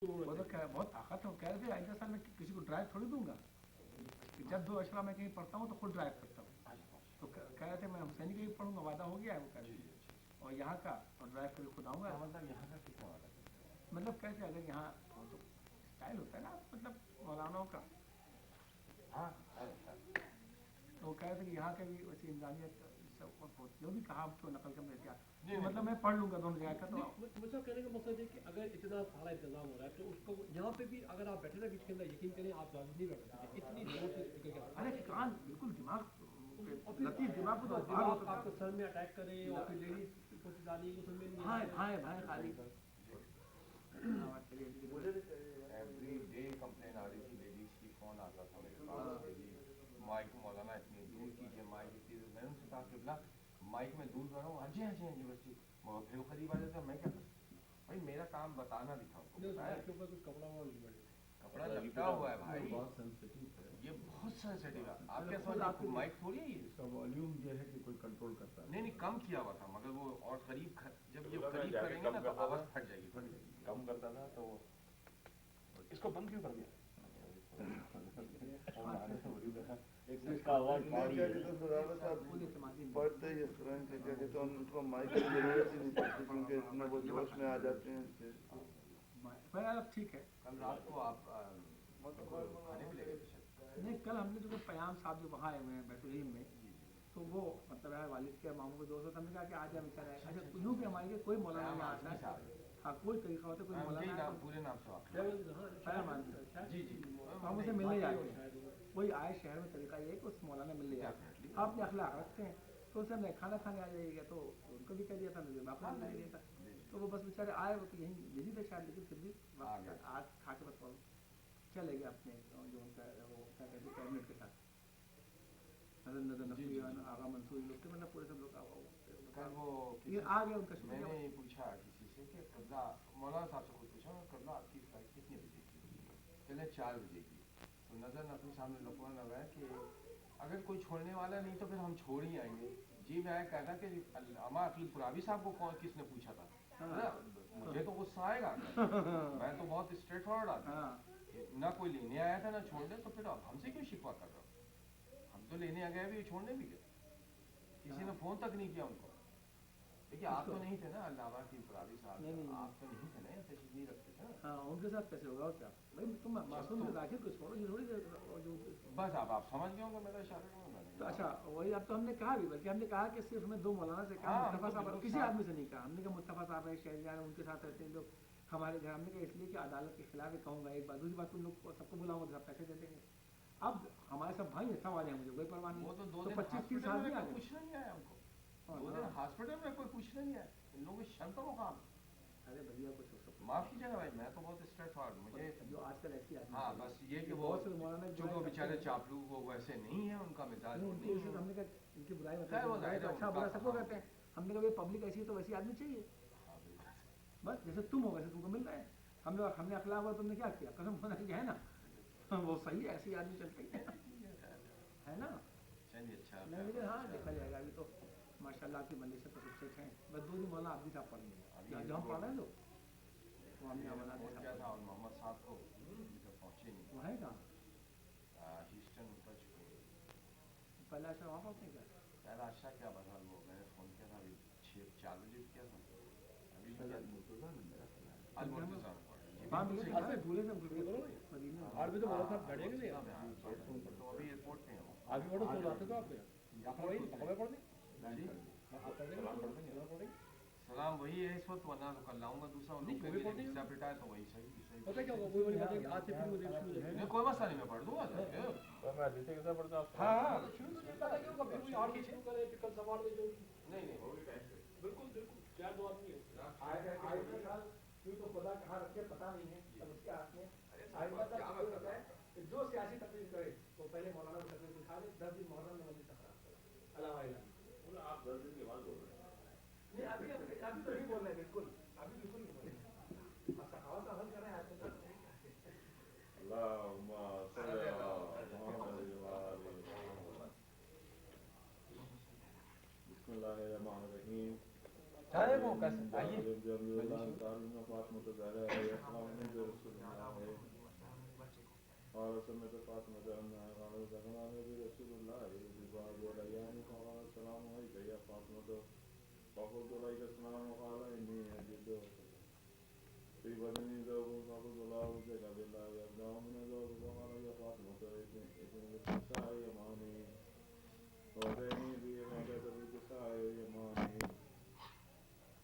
वो तो बहुत ताकत है, कह रहे थे आइंदा साल मैं किसी को ड्राइव थोड़ी दूंगा, जब 2 अशरा मैं कहीं पढ़ता हूँ तो खुद ड्राइव करता हूँ। तो कह रहे थे मैं हुसैनी का भी पढ़ूंगा, वादा हो गया है वो कह रहे थे, और यहाँ का और ड्राइव करके खुद आऊँगा। मतलब यहाँ का कितना वादा? मतलब कहते अगर यहाँ तो स्टाइल होता है ना, मतलब मौलानाओं का। हाँ, तो वो कह रहे थे कि यहाँ का भी वैसी इंसानियत सब जो भी कहा तो नकल कर दिया, मतलब मैं पढ़ लूँगा दोनों जगह का। तो मुझे कहने का मकसद है कि अगर इतना सारा इंतजाम हो रहा है तो उसको यहाँ पे भी अगर आप बैठे ना बीच के अंदर, यकीन करें आप ज़्यादा नहीं बैठ सकते, इतनी जोर से निकल के। अरे कान बिल्कुल दिमाग लतीफ दिमाग को तो आपको सर में अटैक करे और फिर लेडीज को डाली को समझ नहीं भाई खाली एवरी डे कंप्लेन आ रही थी लेडीज की, फोन आता था मेरे पास, माइक मौलाना इतनी दूर कीजिए, माइक इतनी दूर। मैंने उनसे कहा कि माइक में दूर बढ़ाऊँ, हाँ जी यूनिवर्सिटी, फिर वो करीब आ जाता है। मैं क्या भाई, मेरा काम बताना भी था उनको, कुछ कपड़ा लपटा हुआ है भाई, बहुत सेंसिटिव है ये, बहुत सेंसिटिव है। आप क्या समझ, आपको माइक थोड़ी है, इसका वॉल्यूम जो है कि कोई कंट्रोल करता है। नहीं कम किया हुआ था, मगर वो और करीब जब ये करीब करेंगे ना तो आवाज फट जाएगी, कम करता था तो इसको बंद क्यों कर दिया? पढ़ते ही इस तरह से क्या कहते हैं, उनको माइक की जरूरत ही नहीं पड़ती क्योंकि इतना वो जोश में आ जाते हैं। ठीक है। कल रात को आप खाने में ले गए थे? नहीं, कल हमने जो पयाम साहब जो वहाँ आए हुए हैं बैतुल में, तो वो मतलब है वालिद के मामू को दोस्त, हमने कहा कि आज हम बेचारा है। अच्छा यूँ भी हमारे कोई मौलाना नहीं आता है, हाँ कोई तरीका होता है, कोई मौलाना पूरे नाम से जी हम उसे मिलने जाते हैं, कोई आए शहर में तरीका ये है कि उस मौलाना मिलने जाते हैं, आप अपने अखलाक रखते हैं। तो उसे हमने खाना खाने आ जाइएगा, तो उनको भी कह दिया था, मुझे बापा भी दिया था। तो वो बस बेचारे आए, वो तो यहीं बिजी थे शायद, लेकिन फिर भी आज खा के बस चले गए अपने जो उनका वो क्या कहते हैं कैबिनेट के साथ, नजर नकवी आगा मंसूर लोग थे, मतलब पूरे सब लोग आ गए उनका। मैंने पूछा किसी से कि कबला मौलाना साहब से कुछ पूछा, कबला आपकी फ्लाइट कितने बजे की? पहले 4 बजे की। तो नजर नकवी साहब ने लफड़ा लगाया कि अगर कोई छोड़ने वाला नहीं तो फिर हम छोड़ ही आएंगे। जी मैं कहता कि अमा अकील पुरावी साहब को कौन किसने पूछा था? मुझे तो गुस्सा आएगा, मैं तो बहुत स्ट्रेट फॉरवर्ड आदमी, ना कोई लेने आया था ना छोड़ने, तो फिर अब हमसे क्यों शिकवा कर रहा हूँ? हम तो लेने आ गए भी, छोड़ने भी गए, किसी ने फोन तक नहीं किया उनको। देखिए आप तो नहीं थे ना अल्लामा की फरारी साहब, आप तो नहीं थे ना, तशरीफ नहीं रखते थे। हाँ उनके साथ कैसे होगा क्या भाई, तुम मासूम राखिर को छोड़ो, ये थोड़ी जो बस आप समझ गए होंगे मेरा इशारा। तो अच्छा वही, अब तो हमने कहा भी, बल्कि हमने कहा कि सिर्फ हमें 2 मौलाना से कहा, मुस्तफा साहब किसी आदमी से नहीं कहा। हमने कहा मुस्तफा साहब है, शहरयार उनके साथ रहते हैं लोग हमारे घर। हमने कहा इसलिए कि अदालत के खिलाफ कहूँगा एक बात, दूसरी बात तुम लोग सबको बुलाऊंगा तो पैसे दे देंगे। अब हमारे सब भाई सब आ जाए, मुझे कोई परवाह नहीं। वो तो 25-30 साल भी आ गए, पूछना नहीं आया हमको, 2 दिन हॉस्पिटल में कोई पूछना नहीं आया, इन लोगों की शर्म का मुकाम। अरे भैया कुछ माफ कीजिएगा भाई, मैं तो बहुत स्ट्रेट फॉरवर्ड, मुझे जो आजकल ऐसी हाँ बस ये कि वो जो बेचारे चापलू वो वैसे नहीं है, उनका मिजाज नहीं है। हमने कहा इनकी बुराई मतलब अच्छा बुरा सबको कहते हैं, हमने कहा पब्लिक ऐसी है तो वैसी आदमी चाहिए, बस जैसे तुम हो वैसे तुमको मिल रहे हैं। हम लोग हमने अखलाक हुआ, तुमने क्या किया, कसम होना है ना, वो सही है, ऐसी आदमी चलते है ना। चलिए अच्छा नहीं लेकिन हाँ देखा जाएगा, अभी तो माशाल्लाह की बंदी से तो शिक्षक हैं, बस 2 दिन मौलाना आप भी साहब पढ़ेंगे जो हम पढ़ रहे हैं, तो हमने क्या था, और मोहम्मद साहब को पहुँचे नहीं, वो है कहाँ ह्यूस्टन उतर चुके हैं। पहले अच्छा वहाँ पहुँचने का पहला अच्छा क्या बता, वो मैंने फ़ोन किया था अभी 4 बजे किया था, अभी भूले से आज भी तो मौलाना साहब बैठेंगे नहीं, तो अभी एयरपोर्ट पे हैं, आज भी बड़ा आते तो आपको सलाम वही है इस वक्त, वरना तो कल लाऊंगा दूसरा, हिस्सा पिटाए तो वही सही पता क्या होगा, कोई बात नहीं, आज से फिर कोई मसला नहीं, मैं पढ़ दूंगा। मैं आदित्य के साथ पढ़ता हूँ। हाँ पता क्या होगा, फिर और भी शुरू करें, कल सवाल में जो नहीं बिल्कुल 4-2 आदमी है क्यों तो खुदा कहाँ रखे पता नहीं है, तब उसके हाथ में जो सियासी तकलीफ करे तो पहले मौलाना को तकलीफ दिखा दे, 10 दिन मोहर्रम में मस्जिद तकरार अल्लाह आप 10 दिन के बाद बोल रहे हैं, नहीं अभी तो नहीं बोल रहे, बिल्कुल अभी बिल्कुल नहीं बोल रहे, सखावत का हल कर रहे हैं बिस्मिल्लाहिर्रहमानिर्रहीम। चाहे वो कैसे आइए سمعت فاطمة أنها قالت دخلنا برسول الله ببعض الأيام فقال السلام عليك يا فاطمة فقلت عليك السلام قال إني أجد في بدني ذوق فقلت لا أوزك بالله يبدأ من ذوق فقال يا فاطمة إذن بالكساء يماني وأتيني به فأتيت بالكساء يماني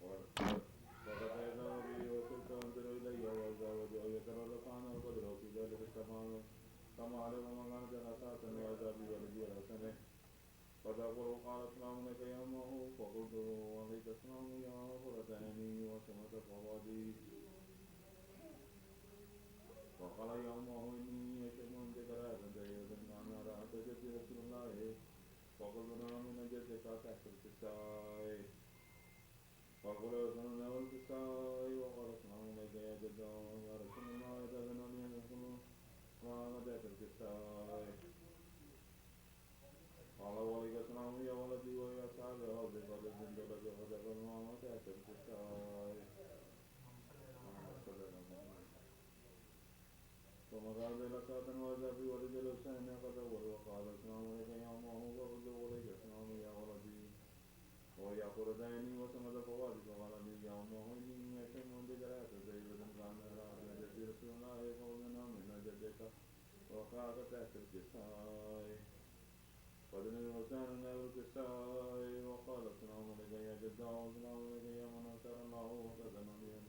فقتيته به وصرت أنظر إلي وأزاوج ويترلق عنه القدر وفي ذلك التمام كما علم من كانت حساسا وإذا بي ولدي الحسنة فتقول قال السلام عليك يا أمه فقلت وعليك السلام يا فرتاني وسمت فوادي وقال يا أمه إني أشم من ذكرات جيدة أن رأت جد رسول الله فقلت نعم من جدك تحت الكساء فقل وسلمنا والكساء وقال السلام عليك يا جد يا رسول الله إذا لم يكن ما تحت الكساء قال وعليك السلام يا ولدي ويا أصحاب هذه قد زنت لك فدخل ما تحت الكساء ثم قال إلى ساعة وإذا في ولد الحسين قد أول وقال السلام عليك يا أمه فقلت وعليك السلام يا ولدي ويا قرتين وسمد فوادي فقال لي يا أمه إني أشم بجرات زيد كان على جد رسول الله فقلنا من جدك وقعت تحت الكساء فدن الحسين نائب الكساء وقال السلام عليك يا جدا والسلام عليك يا من أنصر الله وقدنا بهم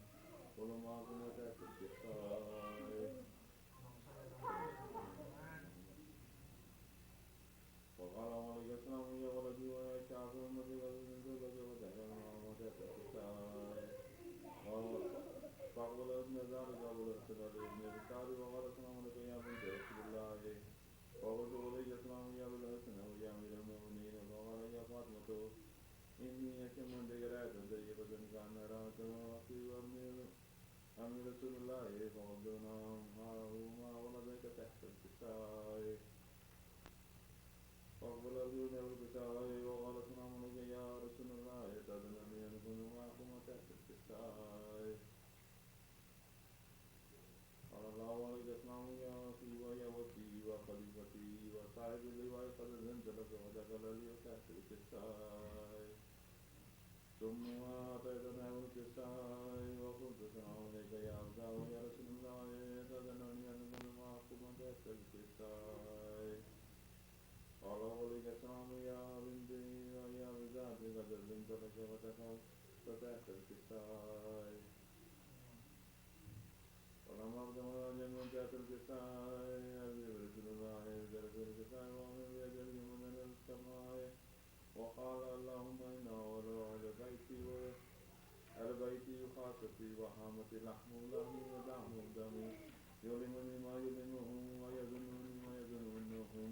قل ما كنا تحت الكساء وقال عليك السلام يا ولدي ويا شعب أمتي قد زنت لك ودخل ما تحت الكساء فأقبل ابن ذلك أبو الأسد ابن بكار وقال السلام عليك يا بنت رسول الله فقلت عليك السلام يا أبو الحسن ويا أمير المؤمنين فقال يا فاطمة إني أشم من ذكرات طيبة كان رأت أخي أمير رسول الله فقلت نعم ما ولدك تحت الكساء فأقبل أبو الكساء وقال السلام عليك يا رسول الله تأذنني أن أكون معكم تحت الكساء قال الله عليك السلام يا أخي ويا وكي وخليفتي وصاحب اللواء قد زنت لك ودخل لي تحت الكساء ثم أتيتنا بالكساء وقلت السلام عليك يا عبد يا رسول الله تأذنني أن أكون معكم تحت الكساء قال عليك السلام يا بنتي ويا بذاتي قد زنت لك ودخلت تحت الكساء ولما أقدم جميع تحت الكساء أبي رسول الله جلس الكساء وأمر بيده من السماء وقال اللهم إنا ولو على بيتي وخاصتي وحامتي لحم لحمي ودم دمي يؤلمني ما يؤلمهم ويظنني ما يظنونهم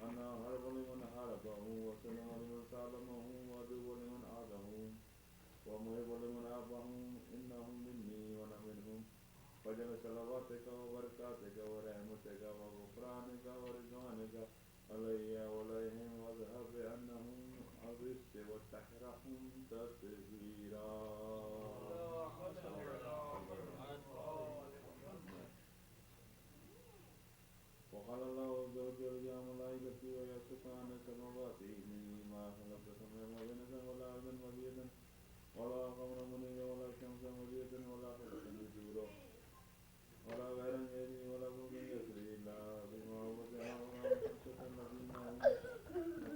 أنا هرب لمن هربه وسلم لمن سالمه وعدو لمن عادهم ومهب لمن أبهم إنهم مني وأنا منهم فجل صلواتك وبركاتك ورحمتك وغفرانك ورضوانك علي وعليهم واذهب بأنهم عبست وتحرهم تطهيرا وقال الله عز وجل يا ملائكتي ويا سكان السماوات إني ما خلقت سماء وبنة ولا أرضا مديدا ولا قمرا منيرا ولا شمسا مديدا ولا خلقا نجورا ولا غيرا يدي ولا فوق يسري إلا بما وسع ولا خمسة الذين هم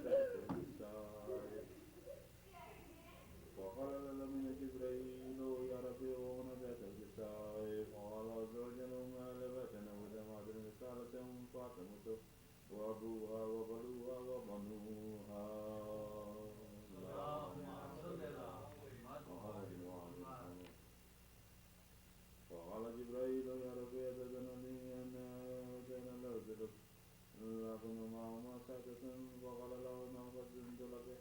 تحت الكساء وقال لمن جبريل يا ربي وأنا تحت الكساء فقال عز وجل ما لبثنا وجمعت رسالة فاطمة وأبوها وبنوها وبنوها وقال جبريل يا ربي أتذنني أن أتينا لأرسلك لكن معهما ساكة فقال له نعم قد زنت لك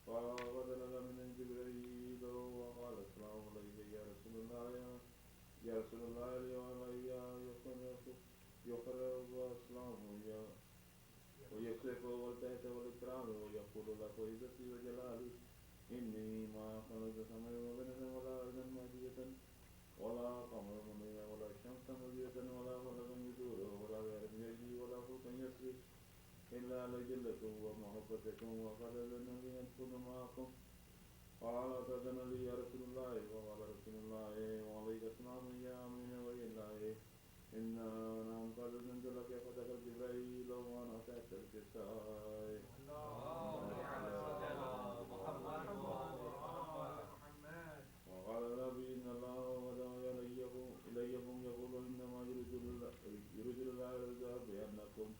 فبدل من جبريل وقال السلام عليك يا رسول الله يا رسول الله يقرأ السلام ويكشف والتحت والإكرام ويقول لك وعزتي وجلالي إني ما خلقت سماء وبنة ولا أرضا مهدية ولا قمر منيرا ولا شمس مضيئة ولا خلقا نجورا ولا غير يجري إلا لجلكم ومحبتكم وقال النبي يدخل معكم قال فأذن لي يا رسول الله وقال رسول الله وعليك السلام يا أمين ولي الله إنا نعم قد أذنت لك فدخل جبريل وأنا تحت الكساء وقال النبي إن الله ودعا إليكم يقول إنما يريد الله يرزق بأنكم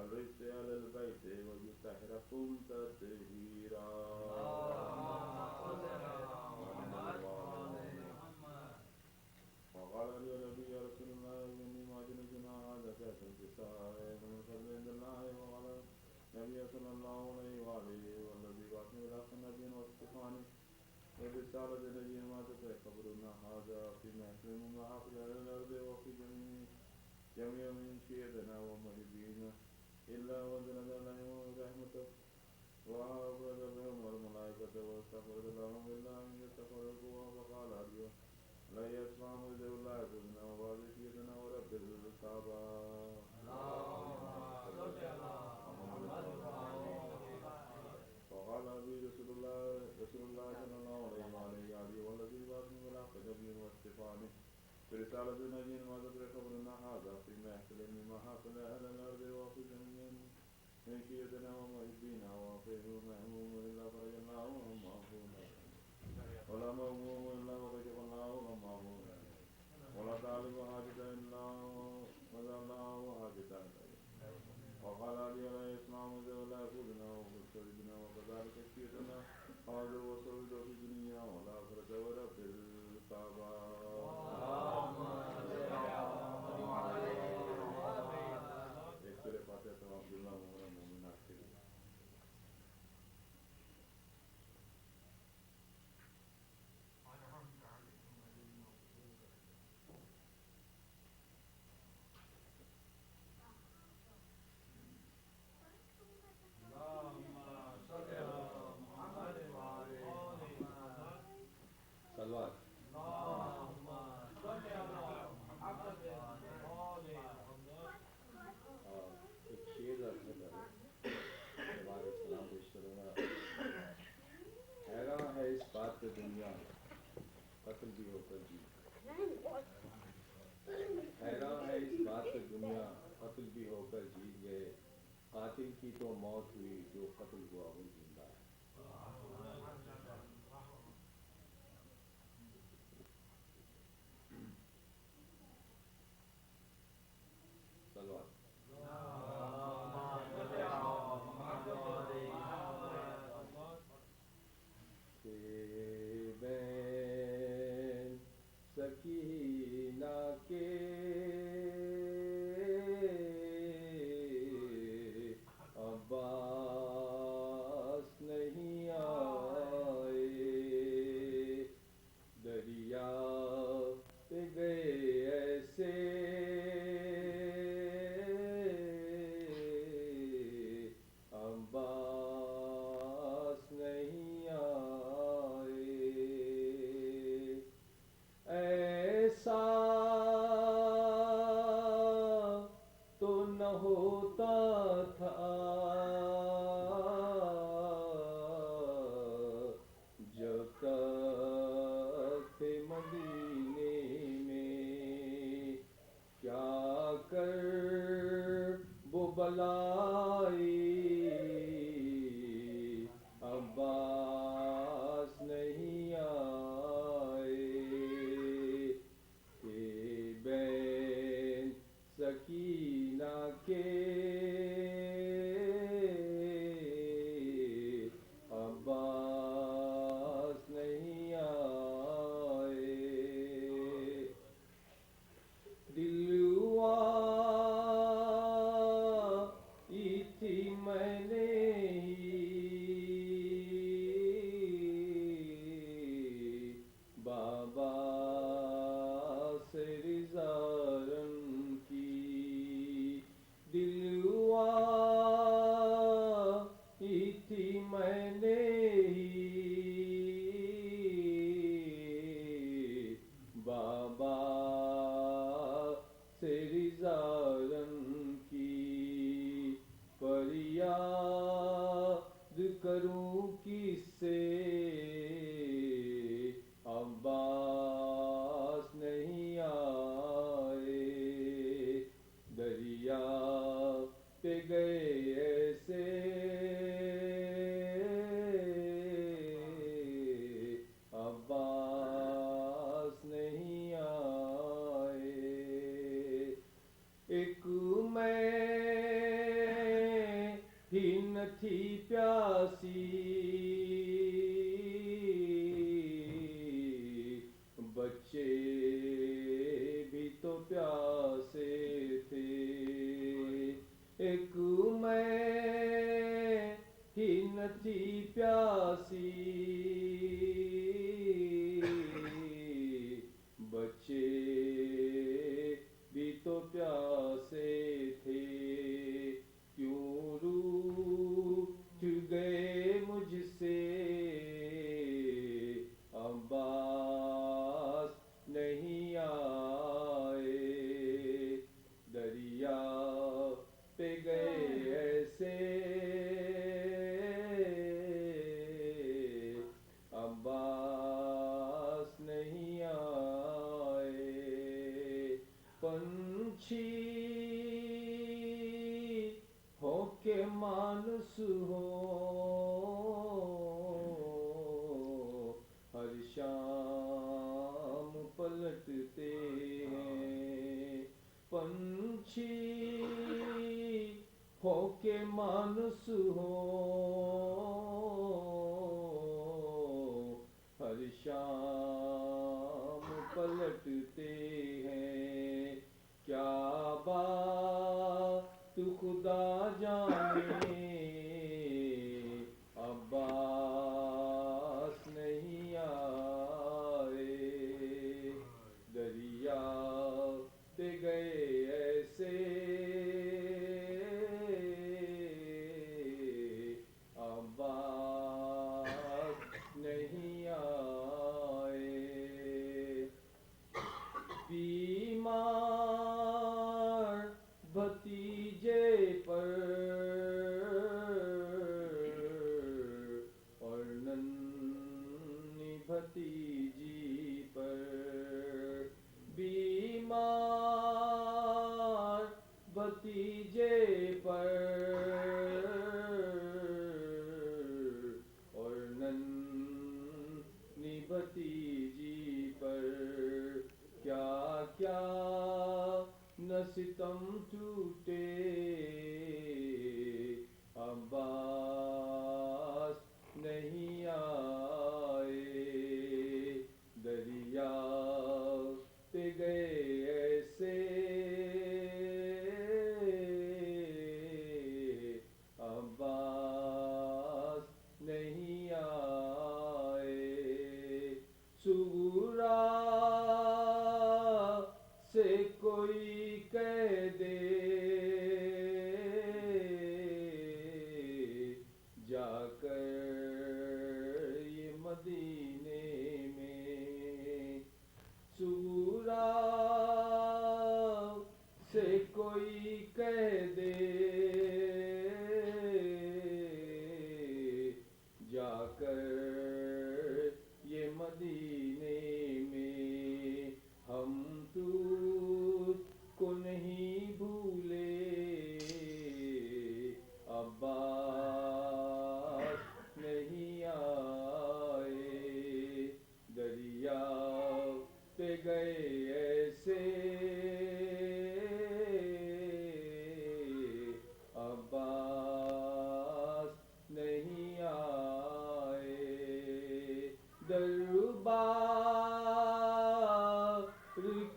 الرجس على البيت ويطهركم تطهيرا وقال لي النبي يا رسول الله إني ما جنسنا هذا كأس الكساء من فضل عند الله وقال النبي صلى الله عليه وآله والذي بعثني إلى نبي واصطفاني وبرسالة نبي ما تتكبرون هذا في محفل ما حفظ على الأرض وفي جميع من شيئتنا ومحبينا إلا وزلت عليهم رحمته وأبرد بهم الملائكة واستغفر لهم إلا أن يستغفروا وقال أرجو لا يسمع ذو الله كلنا وبعد شيئتنا ورب الكعبة وقال أبي رسول الله صلى الله عليه وآله والذي بعثني بالحق نبي واصطفاني برسالة نبي ما تدرك قبلنا هذا في محفل مما حفل أهل الأرض وفي جميع من شيئتنا ومحبينا وفيه محموم إلا فرج الله ومعفونا ولا مغموم إلا وكشف الله ومعفونا ولا طالب حاجة إلا وذا الله حاجة وقال علي عليه السلام ولا يقولنا وفسرنا وكذلك شيئتنا هذا وصل في الدنيا والآخرة ورب الكعبة دنیا قتل بھی ہو کر جیت حیران ہے اس بات سے دنیا قتل بھی ہو کر جیت گئے قاتل کی تو موت ہوئی جو قتل ہوا وہ زندہ ہے سلوات سکینہ کے عباس نہیں آئے دریا پہ گئے ایسے عباس نہیں آئے ایسا تو نہ ہوتا تھا جب تک تھے مدینے میں کیا کر وہ بلائی عباس نہیں آئے کہ بین سکینہ کے عباس نہیں آئے دلوا تھی ایک میں ہی نہ تھی پیاسی بچے بھی تو پیاسے تھے ایک میں ہی نہ تھی پیاسی بچے بھی تو پیاسے تھے کیوں روٹھ گئے مجھ سے عباس نہیں آئے دریا پہ گئے ایسے عباس نہیں آئے پنچھی ہو کے مانس ہو ہر شام پلٹتے ہیں پنچھی ہو کے مانس ہو ہر شام پلٹتے ہیں کیا بات خدا جانے عباس نہیں آئے دریا پہ گئے ایسے عباس نہیں آئے بیمار بھتیجے پر اور ننھی بھتیجی پر بیمار بھتیجے پر اور ننھی بھتیجی پر کیا کیا نہ ستم ٹوٹے عباس نہیں آئے دریا پہ گئے ایسے عباس نہیں آئے صغرا سے کوئی کہہ دے جا کر یہ مدینے میں صغرا سے کوئی کہہ دے جا کر یہ مدینے میں ہم تجھ کو نہیں بھولے عباس نہیں آئے دریا پہ گئے ایسے عباس نہیں آئے دربار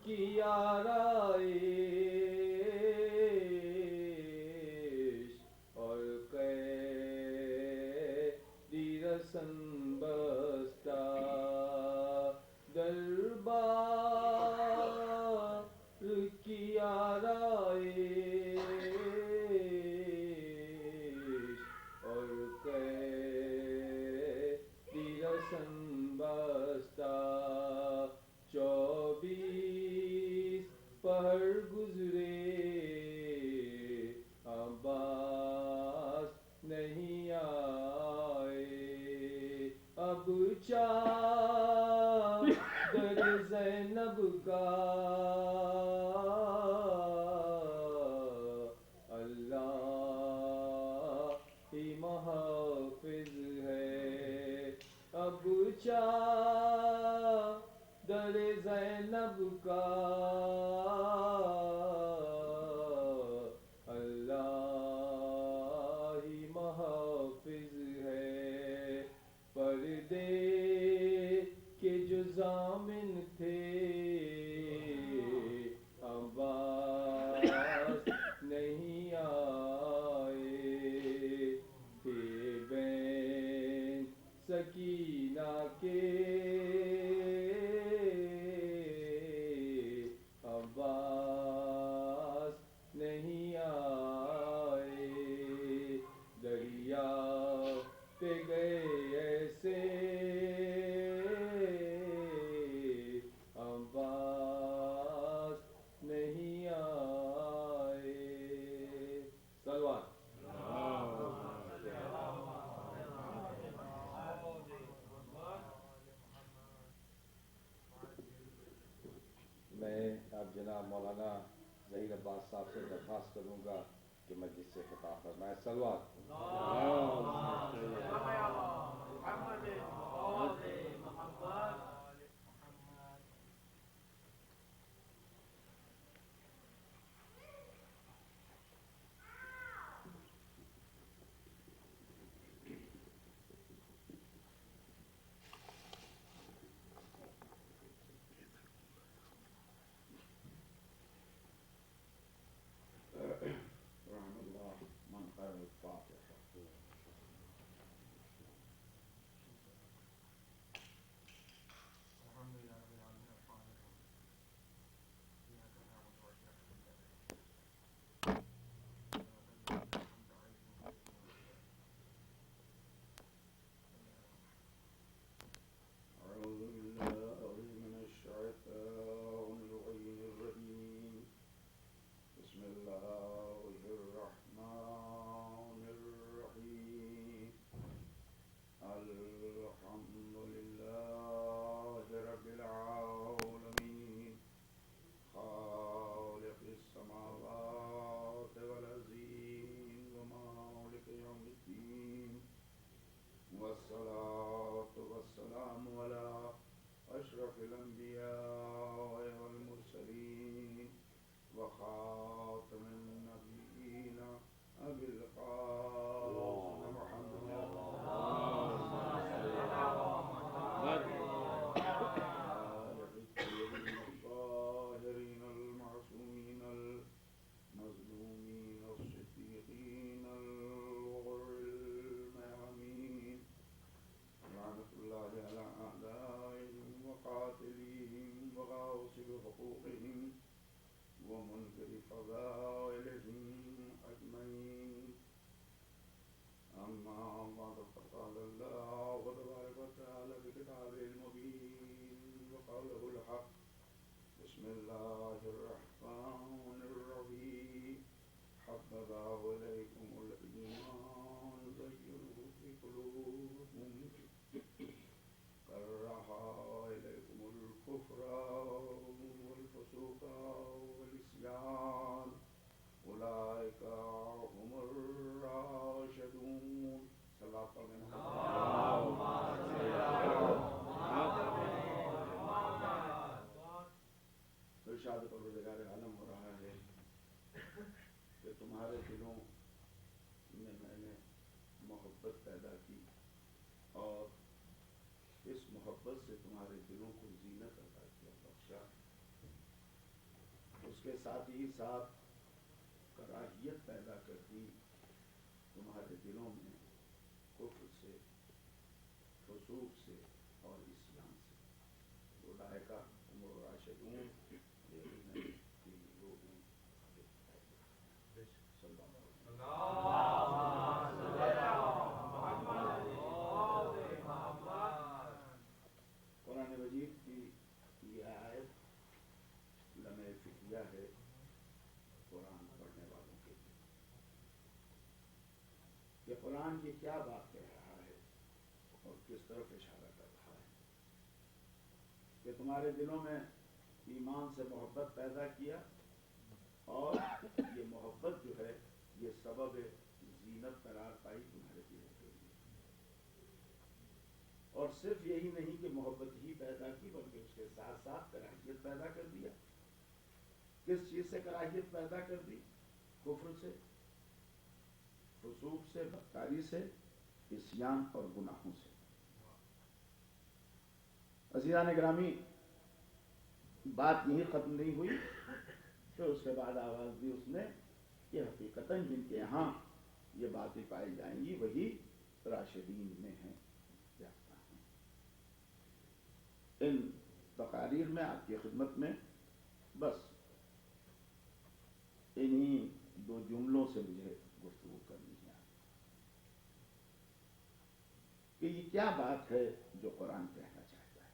کی آرائش اور قیدی رسن بستہ دربار کی آرائش اور قیدی رسن بستہ 24 پہر گزرے عباس نہیں آئے اب چادر زینب کا اللہ ہی محافظ ہے اب چادر زینب کا जनाब मौलाना ज़हीर अब्बास साहब से दरख्वास्त करूँगा कि मस्जिद से खिताब फरमाए। सलवात। ارشاد پروردگار عالم ہو رہا ہے کہ تمہارے دلوں میں نے محبت پیدا کی اور اس محبت سے تمہارے دلوں کو زینت عطا کیا، بخشا۔ اس کے ساتھ ہی ساتھ کراہیت پیدا کر دی تمہارے دلوں میں کفر سے، فسوق سے اور عصیان سے۔ اولئک هم الراشدون قرآن مجید کی یہ آیت لمحہ فکریہ ہے قرآن پڑھنے والوں کے لیے کہ قرآن یہ کیا بات کہہ رہا ہے اور کس طرف اشارہ کر رہا ہے کہ تمہارے دلوں میں ایمان سے محبت پیدا کیا اور یہ محبت جو ہے یہ سبب زینت قرار پائی تمہارے دلوں کے لیے، اور صرف یہی نہیں کہ محبت ہی پیدا کی بلکہ اس کے ساتھ ساتھ کراہیت پیدا کر دیا۔ کس چیز سے کراہیت پیدا کر دی؟ کفر سے، فسوق سے، بدکاری سے، عصیان اور گناہوں سے۔ عزیزان گرامی، بات یہی ختم نہیں ہوئی تو اس کے بعد آواز دی اس نے کہ حقیقتاً جن کے یہاں یہ باتیں پائی جائیں گی وہی راشدین میں ہیں، یافتہ ہیں۔ ان تقاریر میں آپ کی خدمت میں بس انہی دو جملوں سے مجھے گفتگو کرنی ہے کہ یہ کیا بات ہے جو قرآن کہنا چاہتا ہے۔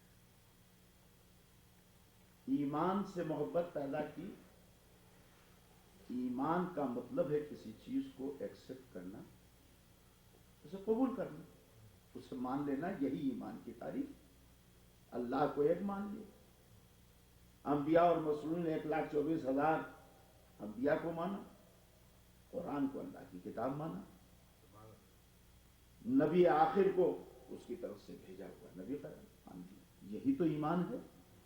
ایمان سے محبت پیدا کی، ایمان کا مطلب ہے کسی چیز کو ایکسپٹ کرنا، اسے قبول کرنا، اسے مان لینا، یہی ایمان کی تعریف۔ اللہ کو ایک مان لیا، انبیاء اور مسلمین 1,24,000 انبیاء کو مانا، قرآن کو اللہ کی کتاب مانا، نبی آخر کو اس کی طرف سے بھیجا ہوا نبی قرار مان لیا۔ یہی تو ایمان ہے۔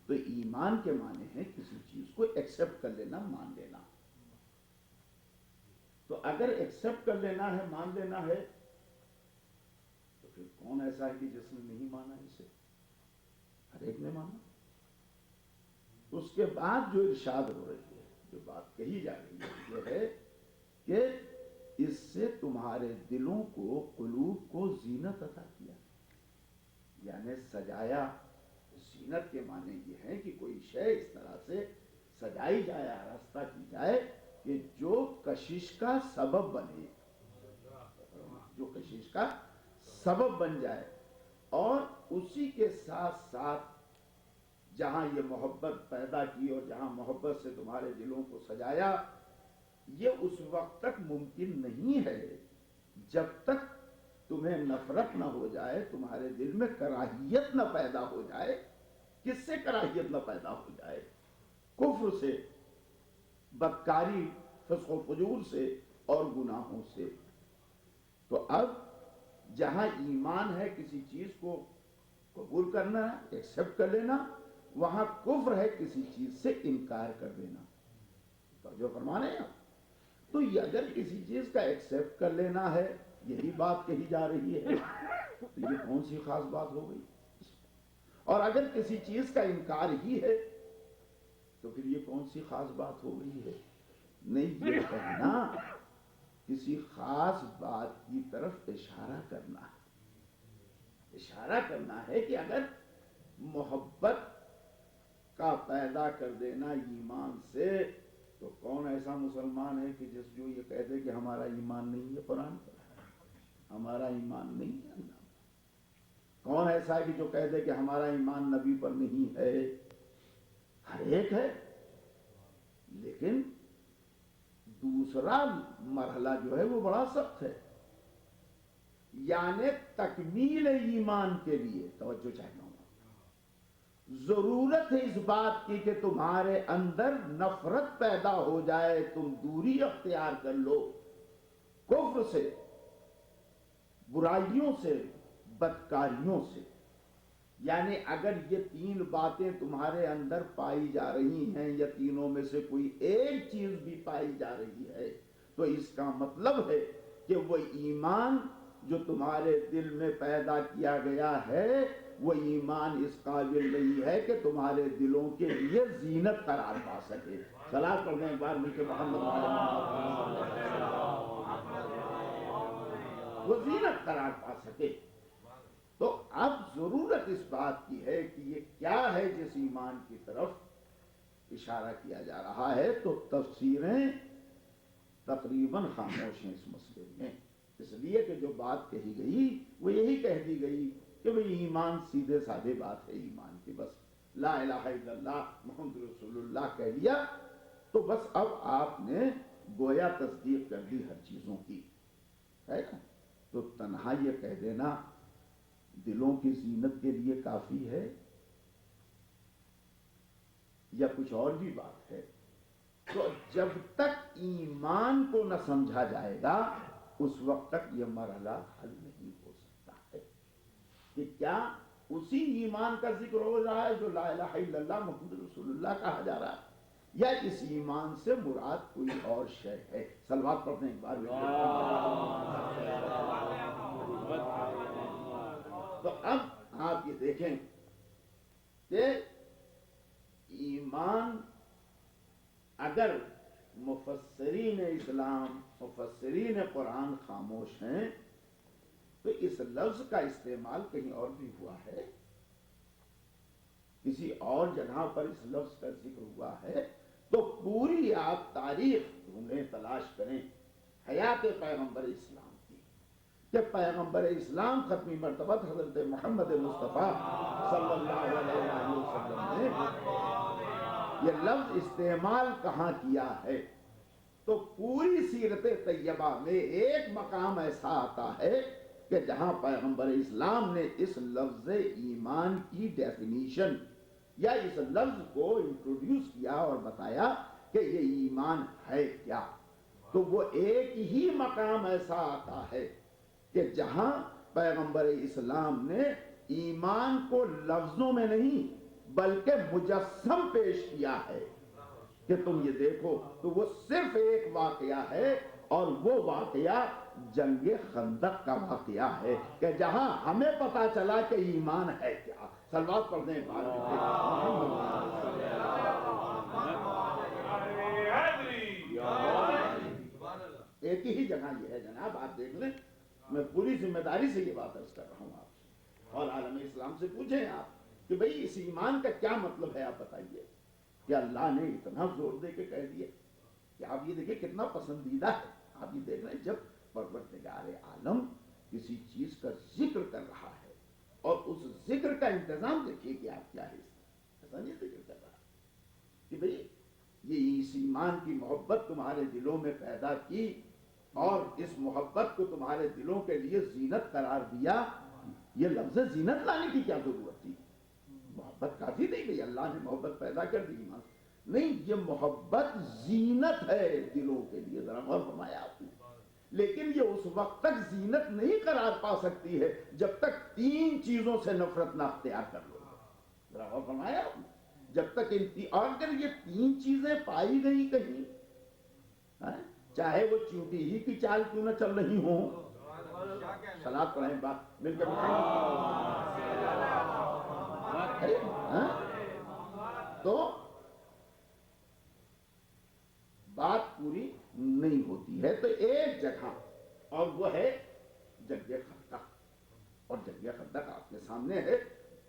تو ایمان کے معنی ہے کسی چیز کو ایکسپٹ کر لینا، مان لینا۔ تو اگر ایکسپٹ کر لینا ہے، مان لینا ہے، تو پھر کون ایسا ہے کہ جس نے نہیں مانا اسے؟ ہر ایک نے مانا۔ اس کے بعد جو ارشاد ہو رہی ہے، جو بات کہی جا رہی ہے، یہ ہے کہ اس سے تمہارے دلوں کو، قلوب کو زینت عطا کیا، یعنی سجایا۔ زینت کے معنی یہ ہے کہ کوئی شے اس طرح سے سجائی جائے، آراستہ کی جائے کہ جو کشش کا سبب بنے، جو کشش کا سبب بن جائے، اور اسی کے ساتھ ساتھ جہاں یہ محبت پیدا کی اور جہاں محبت سے تمہارے دلوں کو سجایا، یہ اس وقت تک ممکن نہیں ہے جب تک تمہیں نفرت نہ ہو جائے، تمہارے دل میں کراہیت نہ پیدا ہو جائے۔ کس سے کراہیت نہ پیدا ہو جائے؟ کفر سے، بدکاری، فسق و فجور سے اور گناہوں سے۔ تو اب جہاں ایمان ہے کسی چیز کو قبول کرنا، ایکسپٹ کر لینا، وہاں کفر ہے کسی چیز سے انکار کر دینا۔ توجہ فرما رہے ہیں آپ؟ تو یہ اگر کسی چیز کا ایکسپٹ کر لینا ہے، یہی بات کہی جا رہی ہے، تو یہ کون سی خاص بات ہو گئی؟ اور اگر کسی چیز کا انکار ہی ہے تو پھر یہ کون سی خاص بات ہو گئی ہے؟ نہیں، یہ کہنا کسی خاص بات کی طرف اشارہ کرنا ہے۔ اشارہ کرنا ہے کہ اگر محبت کا پیدا کر دینا ایمان سے، تو کون ایسا مسلمان ہے کہ جس جو یہ کہہ دے کہ ہمارا ایمان نہیں ہے قرآن پر، ہمارا ایمان نہیں ہے اللہ پر؟ کون ایسا ہے کہ جو کہہ دے کہ ہمارا ایمان نبی پر نہیں ہے؟ ہر ایک ہے۔ لیکن دوسرا مرحلہ جو ہے وہ بڑا سخت ہے، یعنی تکمیل ایمان کے لیے توجہ چاہتا ہوں، ضرورت ہے اس بات کی کہ تمہارے اندر نفرت پیدا ہو جائے، تم دوری اختیار کر لو کفر سے، برائیوں سے، بدکاریوں سے۔ یعنی اگر یہ تین باتیں تمہارے اندر پائی جا رہی ہیں، یا تینوں میں سے کوئی ایک چیز بھی پائی جا رہی ہے، تو اس کا مطلب ہے کہ وہ ایمان جو تمہارے دل میں پیدا کیا گیا ہے، وہ ایمان اس قابل نہیں ہے کہ تمہارے دلوں کے لیے زینت قرار پا سکے۔ صلاۃ پڑھنے ایک بار مل کے محمد وہ زینت قرار پا سکے۔ تو اب ضرورت اس بات کی ہے کہ یہ کیا ہے جس ایمان کی طرف اشارہ کیا جا رہا ہے۔ تو تفسیریں تقریباً خاموش ہیں اس مسئلے میں، اس لیے کہ جو بات کہی گئی وہ یہی کہہ دی گئی کہ بھئی ایمان سیدھے سادھے بات ہے، ایمان کی بس لا الہ الا اللہ محمد رسول اللہ کہہ لیا تو بس اب آپ نے گویا تصدیق کر دی ہر چیزوں کی، ہے نا؟ تو تنہا یہ کہہ دینا دلوں کی زینت کے لیے کافی ہے یا کچھ اور بھی بات ہے؟ تو جب تک ایمان کو نہ سمجھا جائے گا اس وقت تک یہ مرحلہ حل نہیں ہو سکتا ہے کہ کیا اسی ایمان کا ذکر ہو رہا ہے جو لا الہ الا اللہ محمد رسول اللہ کہا جا رہا ہے، یا اس ایمان سے مراد کوئی اور شے ہے۔ صلوات پڑھتے ہیں ایک بار۔ تو اب آپ یہ دیکھیں کہ ایمان اگر مفسرین اسلام، مفسرین قرآن خاموش ہیں تو اس لفظ کا استعمال کہیں اور بھی ہوا ہے، کسی اور جگہ پر اس لفظ کا ذکر ہوا ہے، تو پوری آپ تاریخ ڈھونڈیں، تلاش کریں حیات پیغمبر اسلام کی، کہ پیغمبر اسلام ختمی مرتبہ حضرت محمد مصطفیٰ صلی اللہ علیہ وسلم نے یہ لفظ استعمال کہاں کیا ہے۔ تو پوری سیرت طیبہ میں ایک مقام ایسا آتا ہے کہ جہاں پیغمبر اسلام نے اس لفظ ایمان کی ڈیفینیشن یا اس لفظ کو انٹروڈیوس کیا اور بتایا کہ یہ ایمان ہے کیا، تو وہ ایک ہی مقام ایسا آتا ہے کہ جہاں پیغمبر اسلام نے ایمان کو لفظوں میں نہیں بلکہ مجسم پیش کیا ہے کہ تم یہ دیکھو، تو وہ صرف ایک واقعہ ہے، اور وہ واقعہ جنگ خندق کا واقعہ ہے کہ جہاں ہمیں پتا چلا کہ ایمان ہے کیا۔ صلوات پڑھ دیں بعد ایک ہی جگہ یہ ہے جناب، آپ دیکھ لیں، میں پوری ذمہ داری سے یہ بات عرض کر رہا ہوں آپ سے، اور عالم اسلام سے پوچھیں آپ کہ بھئی اس ایمان کا کیا مطلب ہے، آپ بتائیے کہ اللہ نے اتنا زور دے کے کہہ دیا کہ آپ یہ دیکھیں کتنا پسندیدہ ہے۔ آپ یہ دیکھ رہے ہیں جب پروردگار عالم کسی چیز کا ذکر کر رہا ہے اور اس ذکر کا انتظام دیکھیے کہ آپ کیا ہے، ایسا نہیں ذکر کر رہا کہ بھئی یہ اس ایمان کی محبت تمہارے دلوں میں پیدا کی اور اس محبت کو تمہارے دلوں کے لیے زینت قرار دیا۔ یہ لفظ زینت لانے کی کیا ضرورت تھی؟ محبت کافی نہیں کہ اللہ نے محبت پیدا کر دی ایمان، نہیں، یہ محبت زینت ہے دلوں کے لیے، ذرا غور فرمایا آپ نے، لیکن یہ اس وقت تک زینت نہیں قرار پا سکتی ہے جب تک تین چیزوں سے نفرت نہ اختیار کر لو، ذرا غور فرمایا آپ نے، جب تک اور اگر یہ تین چیزیں پائی گئی کہیں، چاہے وہ چیونٹی ہی کی چال کیوں نہ چل رہی ہوں، صلوات پڑھیں بات مل کر تو بات پوری نہیں ہوتی ہے۔ تو ایک جگہ اور وہ ہے جنگ خندق، اور جنگ خندق آپ کے سامنے ہے،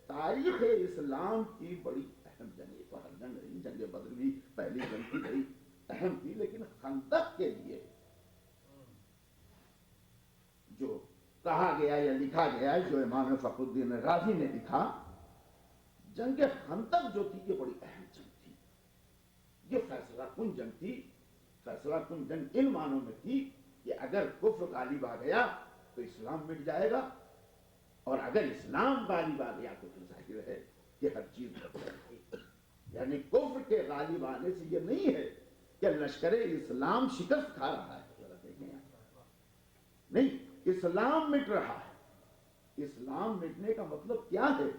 تاریخ اسلام کی بڑی اہم جنگ، تو ہر جنگ رہی، جنگ بدر بھی پہلی جنگ کی بڑی اہم تھی، لیکن خندق کے لیے جو کہا گیا یا لکھا گیا، جو امام فخر الدین رازی نے لکھا، جنگ خندق جو تھی یہ بڑی اہم جنگ تھی، یہ فیصلہ کن جنگ تھی۔ فیصلہ کن جنگ ان معنوں میں تھی کہ اگر کفر غالب آ گیا تو اسلام مٹ جائے گا، اور اگر اسلام غالب آ گیا تو پھر ظاہر ہے کہ ہر چیز بدل جائے گی۔ یعنی کفر کے غالب آنے سے یہ نہیں ہے کہ لشکر اسلام شکست کھا رہا ہے، ذرا دیکھیں نہیں، اسلام مٹ رہا ہے۔ اسلام مٹنے کا مطلب کیا ہے؟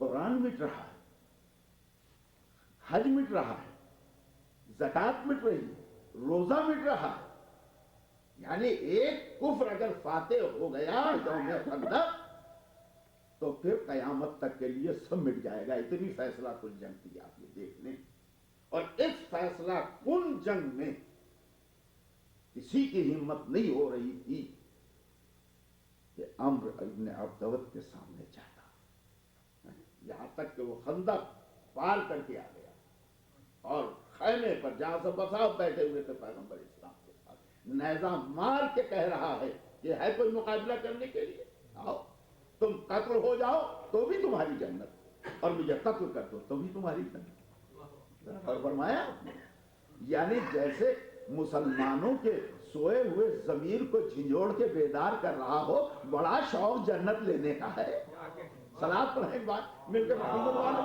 قرآن مٹ رہا ہے، حج مٹ رہا ہے، زکوٰۃ مٹ رہی ہے، روزہ مٹ رہا ہے۔ یعنی ایک کفر اگر فاتح ہو گیا یوم خندق تو پھر قیامت تک کے لیے سب مٹ جائے گا۔ اتنی فیصلہ کن جنگ تھی، آپ یہ دیکھ لیں، اور اس فیصلہ کن جنگ میں کسی کی ہمت نہیں ہو رہی تھی کہ عمرو ابن عبدود کے سامنے جاتا، یہاں تک کہ وہ خندق پار کر کے آ گیا اور خیمے پر جہاں سے بساؤ بیٹھے ہوئے تھے پیغمبر اسلام کے ساتھ، نیزہ مار کے کہہ رہا ہے کہ ہے کوئی مقابلہ کرنے کے لیے، آؤ، تم قتل ہو جاؤ تو بھی تمہاری جنت، اور مجھے قتل کر دو تو بھی تمہاری جنت۔ اور فرمایا یعنی جیسے مسلمانوں کے سوئے ہوئے ضمیر کو جھنجھوڑ کے بیدار کر رہا ہو، بڑا شوق جنت لینے کا ہے۔ صلوات پڑھیں بات مل کے محمد والے،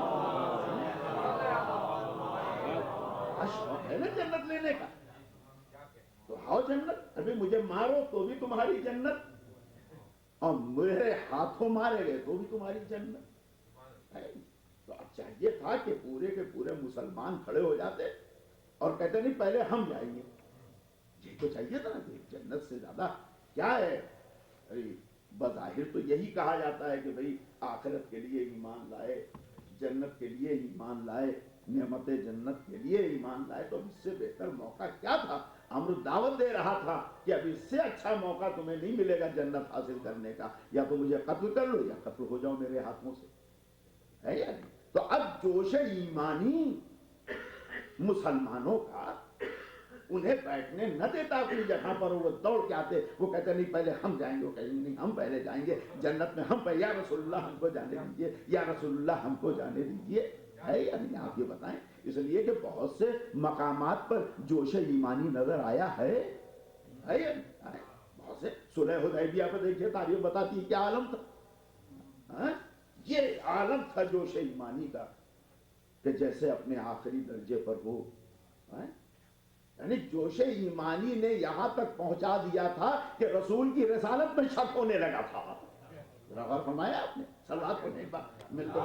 شوق ہے نا جنت لینے کا، تو آؤ جنت، ابھی مجھے مارو تو بھی تمہاری جنت، اور میرے ہاتھوں مارے گئے تو بھی تمہاری جنت ہے۔ تو اب چاہیے تھا کہ پورے کے پورے مسلمان کھڑے ہو جاتے اور کہتے نہیں پہلے ہم جائیں گے، یہ تو چاہیے تھا نا، کہ جنت سے زیادہ کیا ہے؟ بظاہر تو یہی کہا جاتا ہے کہ بھئی آخرت کے لیے ایمان لائے، جنت کے لیے ایمان لائے، نعمت جنت کے لیے ایمان لائے، تو اس سے بہتر موقع کیا تھا؟ عمرو دعوت دے رہا تھا کہ اب اس سے اچھا موقع تمہیں نہیں ملے گا جنت حاصل کرنے کا، یا تو مجھے قتل کر لو یا قتل ہو جاؤ میرے ہاتھوں سے، ہے یا نہیں؟ تو اب جوش ایمانی مسلمانوں کا انہیں بیٹھنے نہ دیتا اپنی جگہ پر، وہ دوڑ کے آتے، وہ کہتے نہیں پہلے ہم جائیں گے، وہ کہیں نہیں ہم پہلے جائیں گے جنت میں، ہم پہلے، یا رسول اللہ ہم کو جانے دیجیے، یا رسول اللہ ہم کو جانے دیجیے، ہے یا نہیں؟ آپ یہ بتائیں، اس لیے کہ بہت سے مقامات پر جوش ایمانی نظر آیا ہے یا نہیں؟ بہت سے صلح حدیبیہ پر دیکھیے تاریخ بتاتی ہے کیا عالم تھا، یہ عالم تھا جوش ایمانی کا، کہ جیسے اپنے آخری درجے پر ہو. یعنی جوش ایمانی نے یہاں تک پہنچا دیا تھا کہ رسول کی رسالت میں شک ہونے لگا تھا. ذرا غور فرمایا آپ نے. صلوات پڑھنے کے بعد مل کر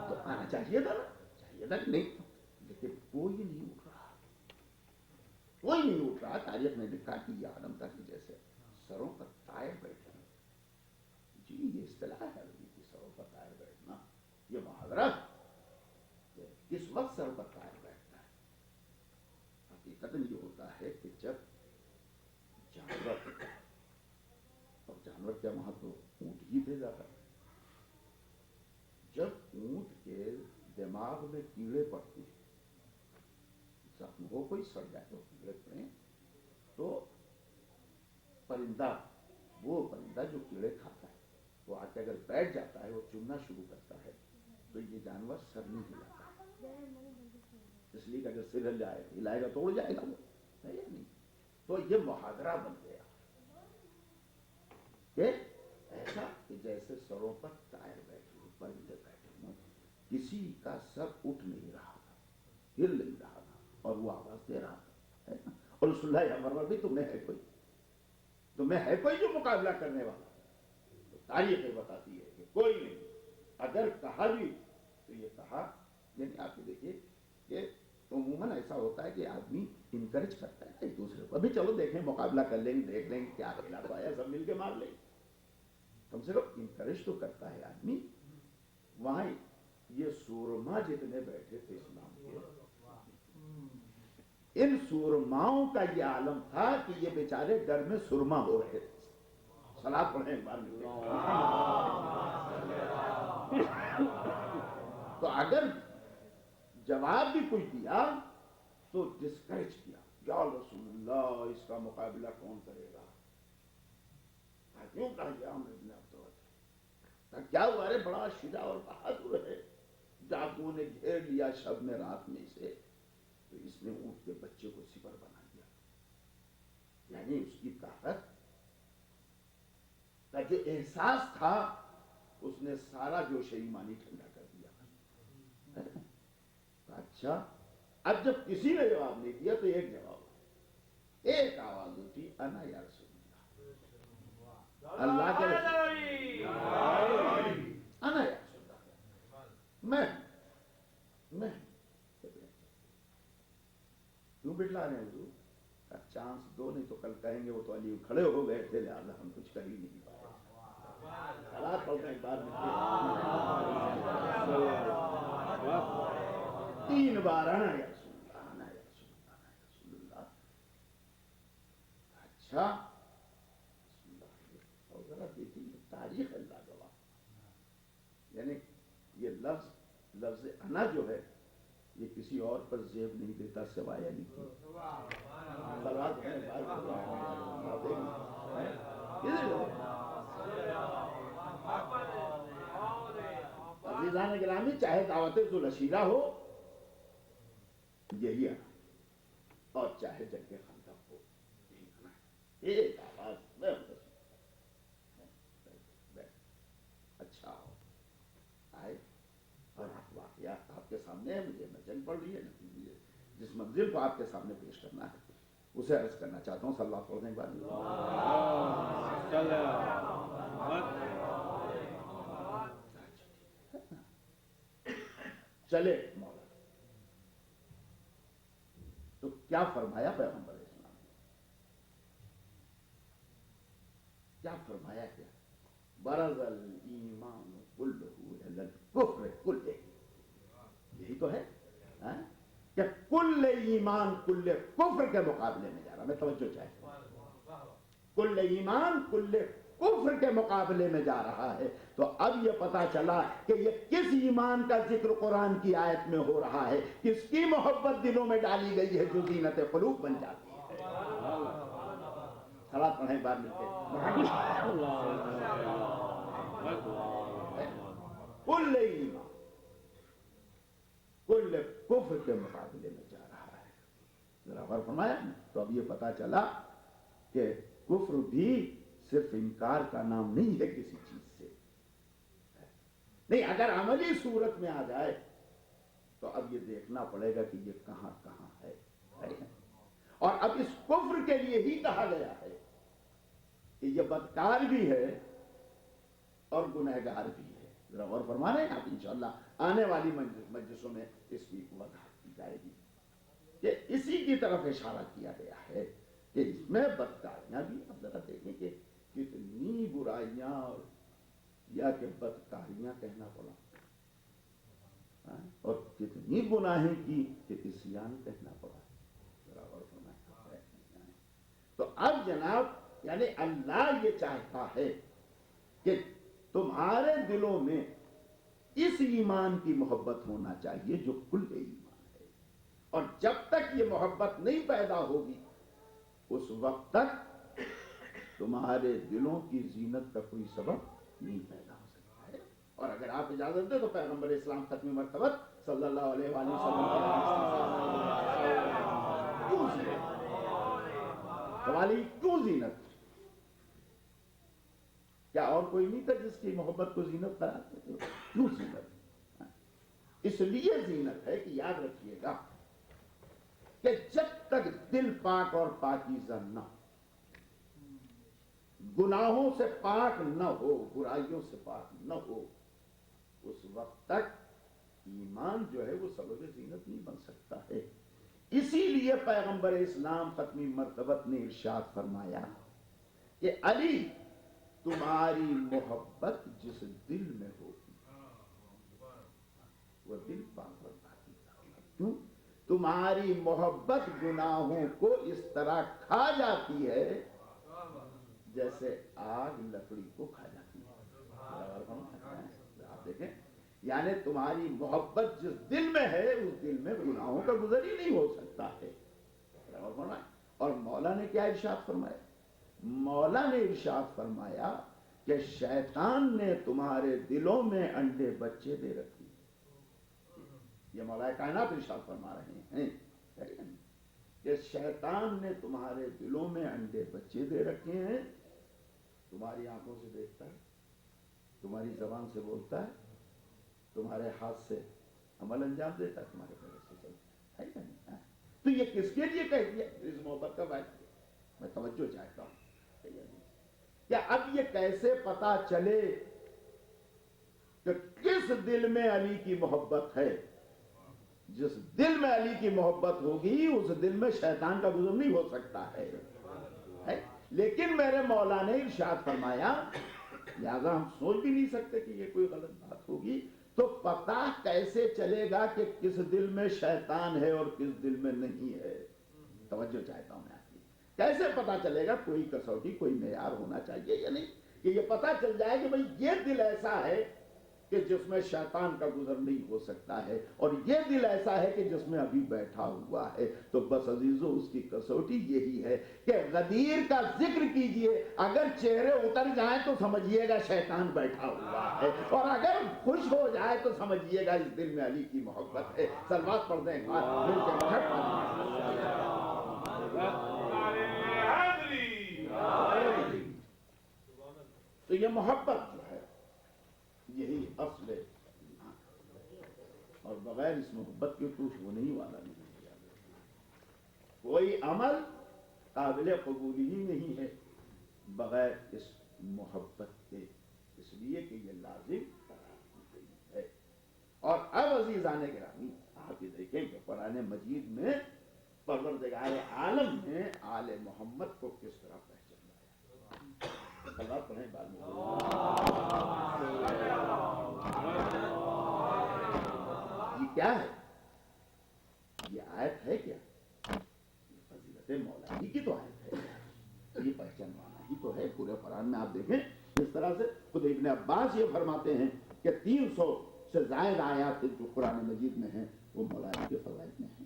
تو آنا چاہیے تھا نا, چاہیے تھا کہ نہیں, لیکن کوئی نہیں اٹھ رہا, کوئی نہیں اٹھ رہا. تاریخ نے لکھا کہ یہ عالم تھا کہ جیسے سروں پر طائر بیٹھے. جی یہ اصطلاح ہے کہ سروں پر طائر بیٹھنا, یہ محاورہ کس وقت سر پر طائر بیٹھتا ہے. حقیقت یہ ہوتا ہے کہ جب جانور, اور جانور کیا وہاں تو اونٹ ہی تھے زیادہ, جب اونٹ کے دماغ میں کیڑے پڑتے ہیں, زخم ہو کوئی سڑ جائے تو کیڑے پڑیں, تو پرندہ, وہ پرندہ جو کیڑے کھاتا ہے وہ آ کے اگر بیٹھ جاتا ہے, وہ چننا شروع کرتا ہے, تو یہ جانور سر نہیں ہلاتا ہے, اس لیے کہ اگر سر ہلائے گا تو اڑ جائے گا وہ, ہے یا نہیں. تو یہ محاورہ بن گیا کہ ایسا کہ جیسے سروں پر طائر بیٹھے ہو, پرندے بیٹھے ہوں, کسی کا سر اٹھ نہیں رہا تھا, ہل نہیں رہا تھا, اور وہ آواز دے رہا تھا. اور رسول اللہ عمر بھی تمہیں ہے کوئی, تمہیں ہے کوئی جو مقابلہ کرنے والا. تو تاریخ بتاتی ہے کہ کوئی نہیں. اگر کہا بھی تو یہ کہا, یعنی آپ یہ دیکھیے کہ عموماً ایسا ہوتا ہے کہ آدمی انکریج کرتا ہے ایک دوسرے کو, ابھی چلو دیکھیں مقابلہ کر لیں گے, دیکھ لیں گے کیا کھیلا تو آیا, سب مل کے مار لیں گے. کم سے کم انکریج تو کرتا ہے آدمی. وہاں یہ سورما جتنے بیٹھے تھے اسلام کے, ان سورماؤں کا یہ عالم تھا کہ یہ بیچارے ڈر میں سرما ہو رہے تھے. صلاۃ پڑھیں ایک بار مل کے. تو اگر جواب بھی کچھ دیا تو ڈسکریج کیا, یا رسول اللہ اس کا مقابلہ کون کرے گا. کیوں کہا گیا ہم نے کیا ہوا رے, بڑا شجاع اور بہادر ہے, ڈاکوؤں نے گھیر لیا شب میں رات میں اسے, تو اس نے اونٹ کے بچے کو سپر بنا دیا. یعنی اس کی طاقت کا جو احساس تھا اس نے سارا جوش ایمانی ٹھنڈا کر دیا. اچھا, اب جب کسی نے جواب نہیں دیا تو ایک جواب, ایک آواز اٹھی, انا یا رسول اللہ, اللہ کے رسول, انا یا رسول اللہ, میں کیوں بٹلا رہے ہیں حضور. چانس دو, نہیں تو کل کہیں گے وہ تو علی کھڑے ہو گئے تھے لہٰذا ہم کچھ کر ہی نہیں پائے. صلاۃ پڑھتے ہیں بعد میں 3 بار انا یا رسول اللہ, انا یا رسول اللہ, انا یا رسول اللہ. اچھا اور ذرا دیکھیے تاریخ اللہ گواہ, یعنی یہ لفظ انا جو ہے یہ کسی اور پر زیب نہیں دیتا سوائے علی کی. عزیزان گرامی, چاہے دعوت ذوالعشیرہ ہو یہی آنا, اور چاہے جنگ خندق ہو یہی آنا. ایک آواز, اچھا ہو آئے, اور واقعات آپ کے سامنے ہے. مجھے جنگ پڑ رہی ہے, جس منزل کو آپ کے سامنے پیش کرنا ہے اسے عرض کرنا چاہتا ہوں. صلی اللہ علیہ وسلم بعد چلے مولا, تو کیا فرمایا پیغمبر اسلام نے, کیا فرمایا, کیا برز الایمان کلہ الی الکفر کلہ, یہی تو ہے کہ کل ایمان کل کفر کے مقابلے میں جا رہا. میں توجہ چاہتا ہوں, کل ایمان کل کفر کے مقابلے میں جا رہا ہے. تو اب یہ پتا چلا کہ یہ کس ایمان کا ذکر قرآن کی آیت میں ہو رہا ہے, کس کی محبت دلوں میں ڈالی گئی ہے جو زینت قلوب بن جاتی ہے. صلاۃ پڑھیں بار مل کے. کل ایمان کل کفر کے مقابلے میں جا رہا ہے. ذرا غور فرمایا. تو اب یہ پتا چلا کہ کفر بھی صرف انکار کا نام نہیں ہے کسی چیز سے, نہیں اگر عملی صورت میں آ جائے تو اب یہ دیکھنا پڑے گا کہ یہ کہاں کہاں ہے اور اب اس کفر کے لیے ہی کہا گیا ہے کہ یہ بدکار بھی ہے اور گنہگار بھی ہے. ذرا غور فرما رہے ہیں آپ انشاءاللہ آنے والی مجلسوں میں اس کی وضاحت کی جائے گی کہ اسی کی طرف اشارہ کیا گیا ہے کہ اس میں بدکاریاں بھی. اب ذرا دیکھیں کہ کتنی برائیاں یا کہ بدکاریاں کہنا پڑا اور کتنی گناہیں کی کہ عصیان کہنا پڑا. ذرا غور فرمائیں. تو اب جناب یعنی اللہ یہ چاہتا ہے کہ تمہارے دلوں میں اس ایمان کی محبت ہونا چاہیے جو کل ایمان ہے اور جب تک یہ محبت نہیں پیدا ہوگی اس وقت تک تمہارے دلوں کی زینت کا کوئی سبب نہیں پیدا ہو سکتا ہے. اور اگر آپ اجازت دیں تو پیغمبر اسلام ختم مرتبت صلی اللہ علیہ وآلہ وسلم کیوں زینت کیا اور کوئی نہیں تھا جس کی محبت کو زینت قرار دیتے؟ کیوں زینت؟ اس لیے زینت ہے کہ یاد رکھیے گا کہ جب تک دل پاک اور پاکیزہ نہ ہو گناہوں سے پاک نہ ہو برائیوں سے پاک نہ ہو اس وقت تک ایمان جو ہے وہ سبب زینت نہیں بن سکتا ہے. اسی لیے پیغمبر اسلام ختمی مرتبت نے ارشاد فرمایا کہ علی تمہاری محبت جس دل میں ہوگی وہ دل پاک اور پاکیزہ ہوگا. کیوں؟ تمہاری محبت گناہوں کو اس طرح کھا جاتی ہے جیسے آگ لکڑی کو کھا جاتی ہے. آپ دیکھیں یعنی تمہاری محبت جس دل میں ہے اس دل میں گناہوں کا گزر ہی نہیں ہو سکتا ہے. اور مولا نے کیا ارشاد فرمایا؟ مولا نے ارشاد فرمایا کہ شیطان نے تمہارے دلوں میں انڈے بچے دے رکھے. یہ مولا کائنات ارشاد فرما رہے ہیں کہ شیطان نے تمہارے دلوں میں انڈے بچے دے رکھے ہیں. تمہاری آنکھوں سے دیکھتا ہے, تمہاری زبان سے بولتا ہے, تمہارے ہاتھ سے عمل انجام دیتا ہے, تمہارے پیروں سے چلتا ہے کہ نہیں؟ تو یہ کس کے لیے کہہ دیا اس محبت کا بات؟ میں توجہ چاہتا ہوں کیا اب یہ کیسے پتا چلے کہ کس دل میں علی کی محبت ہے؟ جس دل میں علی کی محبت ہوگی اس دل میں شیطان کا گزر نہیں ہو سکتا ہے. لیکن میرے مولا نے ارشاد فرمایا لہذا ہم سوچ بھی نہیں سکتے کہ یہ کوئی غلط بات ہوگی. تو پتہ کیسے چلے گا کہ کس دل میں شیطان ہے اور کس دل میں نہیں ہے؟ توجہ چاہتا ہوں میں آپ کی. کیسے پتہ چلے گا؟ کوئی کسوٹی کوئی معیار ہونا چاہیے یا نہیں کہ یہ پتہ چل جائے کہ بھئی یہ دل ایسا ہے کہ جس میں شیطان کا گزر نہیں ہو سکتا ہے اور یہ دل ایسا ہے کہ جس میں ابھی بیٹھا ہوا ہے. تو بس عزیزو اس کی کسوٹی یہی ہے کہ غدیر کا ذکر کیجئے, اگر چہرے اتر جائیں تو سمجھیے گا شیطان بیٹھا ہوا ہے, اور اگر خوش ہو جائے تو سمجھیے گا اس دل میں علی کی محبت ہے. سلوات پڑھ دیں مل کے تو یہ محبت جو ہے یہی اصل ہے اور بغیر اس محبت کے کچھ ہونے ہی والا نہیں. کوئی عمل قابل قبول ہی نہیں ہے بغیر اس محبت کے, اس لیے کہ یہ لازم قرار دی گئی ہے. اور اب عزیزان گرامی آپ یہ دیکھیں کہ قرآن مجید میں پروردگار عالم نے آل محمد کو کس طرح پہچانا ہے. سلوات پڑھیں بعد میں. یہ کیا ہے؟ یہ آیت ہے کیا؟ یہ فضیلت مولا ہی کی تو آیت ہے, یہ پہچانوانا ہی تو ہے. پورے قرآن میں آپ دیکھیں اس طرح سے خود ابن عباس یہ فرماتے ہیں کہ 300 سے زائد آیات جو قرآن مجید میں ہیں وہ مولا کے فضائل میں ہیں.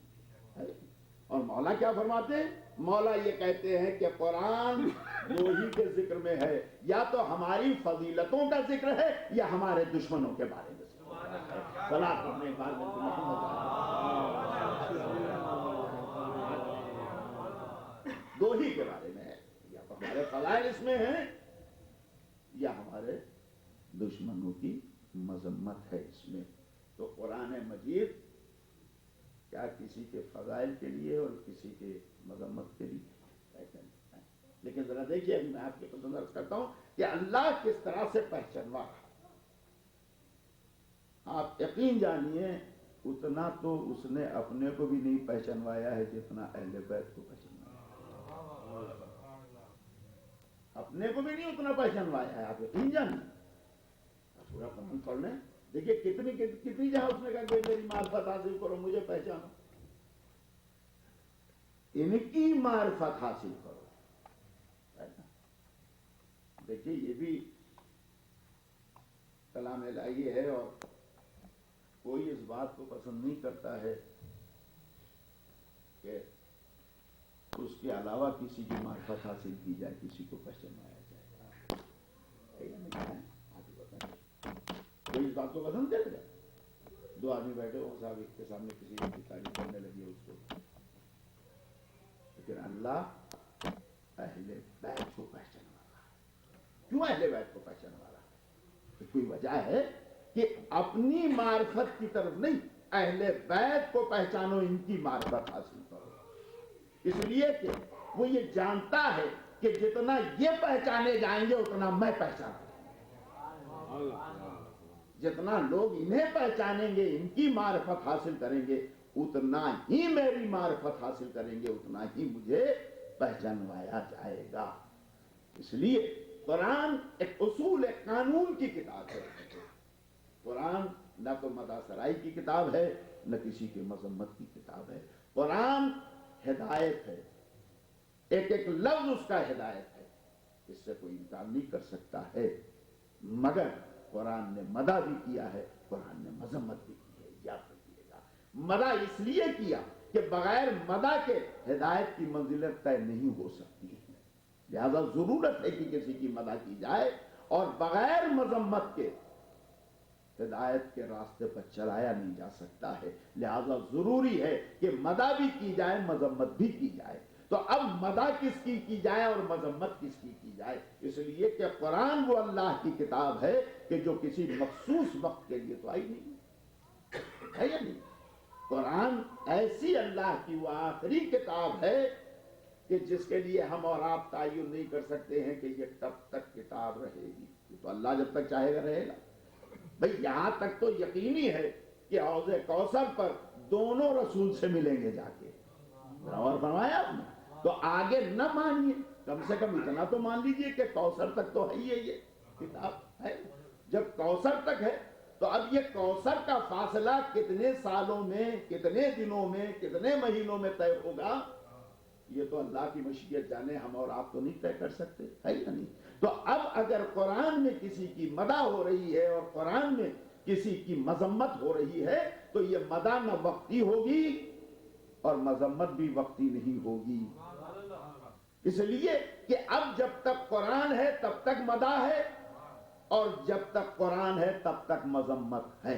اور مولا کیا فرماتے ہیں؟ مولا یہ کہتے ہیں کہ قرآن دو ہی کے ذکر میں ہے, یا تو ہماری فضیلتوں کا ذکر ہے یا ہمارے دشمنوں کے بارے میں. صلاۃ پڑھنے کے بعد دو ہی کے بارے میں ہے, یا تو ہمارے فضائل اس میں ہیں یا ہمارے دشمنوں کی मजम्मत है इसमें। तो कुरान मजीद क्या किसी के फजाइल के लिए और किसी के मजम्मत के लिए, ऐसा नहीं है। लेकिन जरा देखिए, अभी मैं आपके पसंद अर्ज करता हूं कि अल्लाह किस तरह से पहचानवा रहा। आप यकीन जानिए उतना तो उसने अपने को भी नहीं पहचानवाया है जितना अहले बैत को पहचानवाया। अपने को भी नहीं उतना पहचानवाया है, आप यकीन जानिए। पूरा कुरान पढ़ लें, देखिए कितनी जहां उसने कहा कि मेरी मार्फत हासिल करो, मुझे पहचानो, इनकी मार्फत हासिल करो। देखिए ये भी कलाम इलाही है और कोई इस बात को पसंद नहीं करता है कि उसके अलावा किसी की मार्फत हासिल की जाए, किसी को पहचानाया जाए। कोई इस बात को पसंद करेगा? दो आदमी बैठे हो साहब, एक के सामने किसी की तारीफ करने लगी है उसको, लेकिन अल्लाह अहले बैत को पहचान वाला। क्यों अहले बैत को पहचान वाला? तो कोई वजह है कि अपनी मार्फत की तरफ नहीं, अहले बैत को पहचानो, इनकी मार्फत हासिल करो। इसलिए कि वो ये जानता है कि जितना ये पहचाने जाएंगे उतना मैं पहचान, जितना लोग इन्हें पहचानेंगे, इनकी मार्फत हासिल करेंगे, उतना ही मेरी मार्फत हासिल करेंगे, उतना ही मुझे पहचानवाया जाएगा। इसलिए कुरान एक उसूल, एक कानून की किताब है। कुरान न तो मदासराई की किताब है, न किसी के मजम्मत की किताब है। कुरान हिदायत है, एक एक लफ्ज उसका हिदायत है, इससे कोई इनकार नहीं कर सकता है। मगर कुरान ने मदा भी किया है, कुरान ने मजम्मत भी की है, याद रखिएगा। मदा इसलिए किया कि बगैर मदा के हिदायत की मंजिलत तय नहीं हो सकती है, लिहाजा जरूरत है कि किसी की मदा की जाए, और बगैर मजम्मत के हिदायत के रास्ते पर चलाया नहीं जा सकता है। लिहाजा जरूरी है कि मदा भी की जाए, मजम्मत भी की जाए। तो अब मदा किसकी की जाए और मजम्मत किसकी की जाए? इसलिए कि कुरान वो अल्लाह की किताब है कि जो किसी मखसूस वक्त के लिए तो आई नहीं है, या नहीं? कुरान ऐसी अल्लाह की वो आखिरी किताब है कि जिसके लिए हम और आप तायुन नहीं कर सकते हैं कि ये कब तक किताब रहेगी। तो अल्लाह जब तक चाहेगा रहेगा। भाई यहां तक तो यकीनी है कि हौज़े कौसर पर दोनों रसूल से मिलेंगे जाके, और फरमाया आपने, तो आगे न मानिए, कम से कम इतना तो मान लीजिए कि कौसर तक तो है ही है, ये किताब है। जब कौसर तक है तो अब ये कौसर का फासला कितने सालों में, कितने दिनों में, कितने महीनों में तय होगा, ये तो अल्लाह की मशीयत जाने, हम और आप तो नहीं तय कर सकते, है या नहीं? तो अब अगर कुरान में किसी की मदा हो रही है और कुरान में किसी की मजम्मत हो रही है, तो ये मदा न वक्ती होगी और मजम्मत भी वक्ती नहीं होगी। इसलिए कि अब जब तक कुरान है तब तक मदा है, और जब तक कुरान है तब तक मजम्मत है।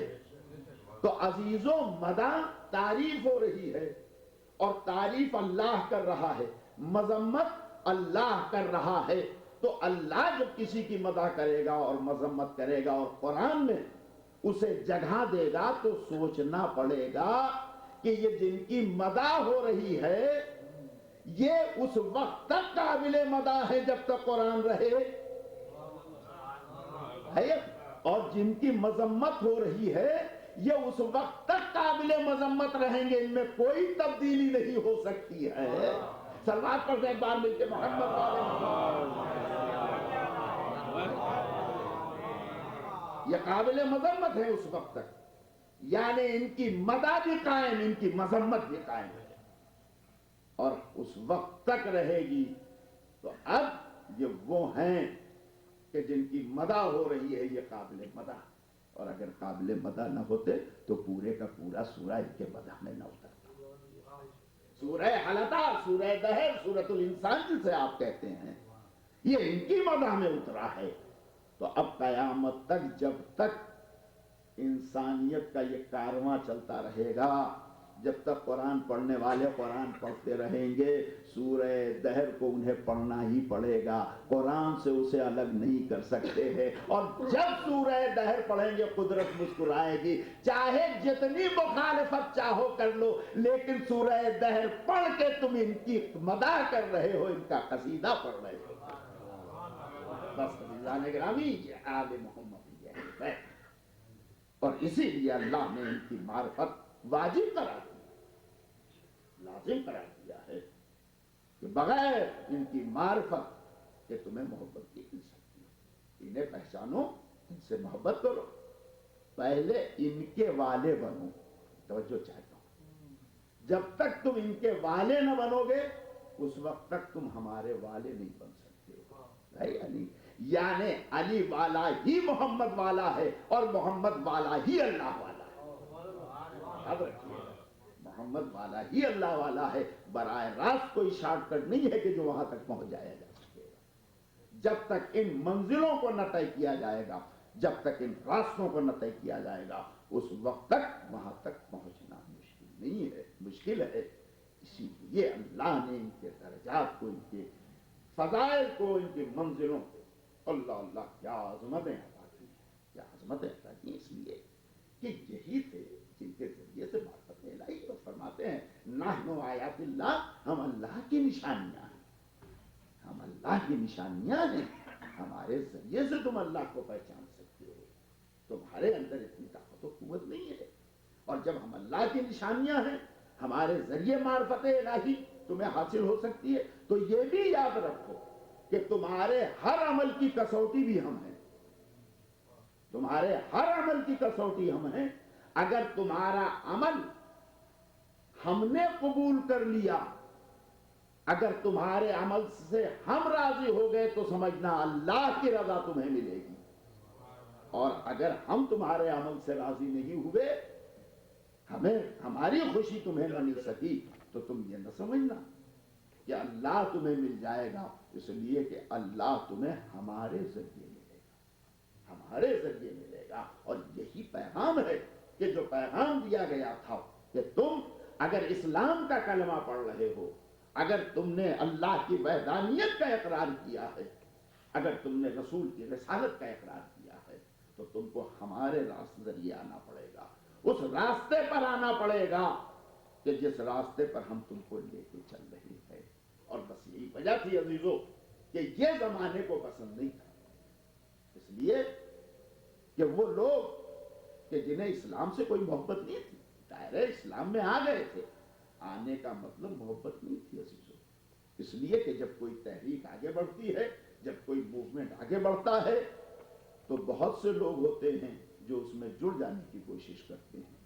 तो अजीजों, मदा तारीफ हो रही है और तारीफ अल्लाह कर रहा है, मजम्मत अल्लाह कर रहा है। तो अल्लाह जब किसी की मदा करेगा और मजम्मत करेगा और कुरान में उसे जगह देगा, तो सोचना पड़ेगा कि ये जिनकी मदा हो रही है ये उस वक्त तक काबिले मदा है जब तक कुरान रहे है, और जिनकी मजम्मत हो रही है ये उस वक्त तक काबिले मजम्मत रहेंगे, इनमें कोई तब्दीली नहीं हो सकती है। सलवात पर एक बार मिलकर मोहम्मद ये काबिले मजम्मत है उस वक्त तक, यानी इनकी मदा भी कायम, इनकी मजम्मत भी कायम है और उस वक्त तक रहेगी। तो अब ये वो हैं कि जिनकी मदा हो रही है, ये काबिले मदा, और अगर काबिले मदा न होते तो पूरे का पूरा सूरह इनके मदा में न उतरता। सूरह हलता, सूरह दहर, सूरतुल इंसान जिसे आप कहते हैं, ये इनकी मदा में उतरा है। तो अब कयामत तक जब तक इंसानियत का ये कारवां चलता रहेगा, जब तक कुरान पढ़ने वाले कुरान पढ़ते रहेंगे, सूरह दहर को उन्हें पढ़ना ही पड़ेगा, कुरान से उसे अलग नहीं कर सकते हैं। और जब सूरह दहर पढ़ेंगे कुदरत मुस्कुराएगी, चाहे जितनी मुखालिफत चाहो कर लो, लेकिन सूरह दहर पढ़ के तुम इनकी मदाह कर रहे हो, इनका कसीदा पढ़ रहे हो। बस जाने ग्रामी आले मोहम्मद ये है। और इसीलिए अल्लाह ने इनकी मार्फत वाजिब करा दी, लाजिम करा दिया है कि बगैर इनकी मार्फत के तुम्हें मोहब्बत की मिल सकती है। इन्हें पहचानो, इनसे मोहब्बत करो, पहले इनके वाले बनो। तवज्जो चाहता हूं, जब तक तुम इनके वाले न बनोगे उस वक्त तक तुम हमारे वाले नहीं बन सकते हो। भाई अली यानी अली वाला ही मोहम्मद वाला है और मोहम्मद वाला ही अल्लाह वाला है। याद रखिएगा, मोहम्मद वाला ही अल्लाह वाला है। बराह रास्त कोई शॉर्टकट नहीं है कि जो वहां तक पहुंच जाया जा सकेगा। जब तक इन मंजिलों को न तय किया जाएगा, जब तक इन रास्तों को न तय किया जाएगा, उस वक्त तक वहां तक पहुंचना मुश्किल नहीं है, मुश्किल है। इसीलिए अल्लाह ने इनके दर्जात को, इनके फजाइल को, इनकी मंजिलों को, अल्लाह अल्लाह क्या आजमतें अता की, क्या आजमतें अता की, इसलिए कि यही थे जिनके जरिए से मार्फत इलाही। तो फरमाते हैं नाहनु आयातिल्लाह, हम अल्लाह की निशानियां हैं, हम अल्लाह की निशानियां हैं, हमारे जरिए से तुम अल्लाह को पहचान सकते हो। तुम्हारे अंदर इतनी ताकत और कुव्वत नहीं है। और जब हम अल्लाह की निशानियां हैं, हमारे जरिए मार्फत इलाही तुम्हें हासिल हो सकती है, तो ये भी याद रखो कि तुम्हारे हर अमल की कसौटी भी हम हैं, तुम्हारे हर अमल की कसौटी हम हैं। अगर तुम्हारा अमल हमने कबूल कर लिया, अगर तुम्हारे अमल से हम राजी हो गए, तो समझना अल्लाह की रजा तुम्हें मिलेगी। और अगर हम तुम्हारे अमल से राजी नहीं हुए, हमें हमारी खुशी तुम्हें न मिल सकी, तो तुम ये न समझना कि अल्लाह तुम्हें मिल जाएगा, इसलिए कि अल्लाह तुम्हें हमारे जरिए मिलेगा, हमारे जरिए मिलेगा। और यही पैगाम है कि जो पैगाम दिया गया था कि तुम अगर इस्लाम का कलमा पढ़ रहे हो, अगर तुमने अल्लाह की वहदानियत का इकरार किया है, अगर तुमने रसूल की रिसालत का इकरार किया है, तो तुमको हमारे रास्ते जरिए आना पड़ेगा, उस रास्ते पर आना पड़ेगा कि जिस रास्ते पर हम तुमको लेके चल रहे हैं। और बस यही वजह थी अजीजों कि ये जमाने को पसंद नहीं था, इसलिए कि वो लोग कि जिन्हें इस्लाम से कोई मोहब्बत नहीं थी, दायरे इस्लाम में आ गए थे, आने का मतलब मोहब्बत नहीं थी अजीजों। इसलिए कि जब कोई तहरीक आगे बढ़ती है, जब कोई मूवमेंट आगे बढ़ता है, तो बहुत से लोग होते हैं जो उसमें जुड़ जाने की कोशिश करते हैं।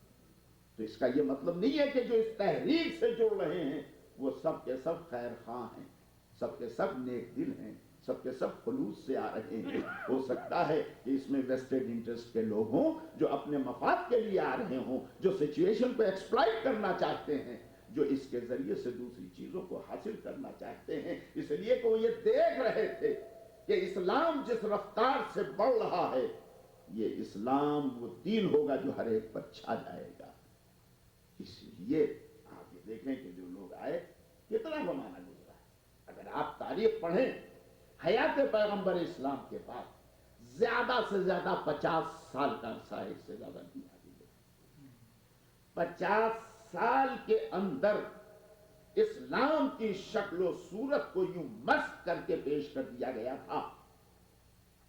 तो इसका यह मतलब नहीं है कि जो इस तहरीक से जुड़ रहे हैं वो सब के सब खैर खां हैं, सब के सब नेक दिल हैं, सब के सब खुलूस से आ रहे हैं। हो सकता है कि इसमें वेस्टेड इंटरेस्ट के लोग हों जो अपने मफाद के लिए आ रहे हों, जो सिचुएशन को एक्सप्लॉइट करना चाहते हैं, जो इसके जरिए से दूसरी चीजों को हासिल करना चाहते हैं। इसलिए कि वो ये देख रहे थे कि इस्लाम जिस रफ्तार से बढ़ रहा है, ये इस्लाम वो दीन होगा जो हर एक पर छा जाएगा। इसलिए आप ये देखें कि जो लोग आए, कितना जमाना गुजरा है। अगर आप तारीख पढ़ें हयात पैगंबर इस्लाम के बाद ज्यादा से ज्यादा 50 साल का अरसा है, इससे ज्यादा नहीं आगे। 50 साल के अंदर इस्लाम की शक्ल और सूरत को यूं मस्त करके पेश कर दिया गया था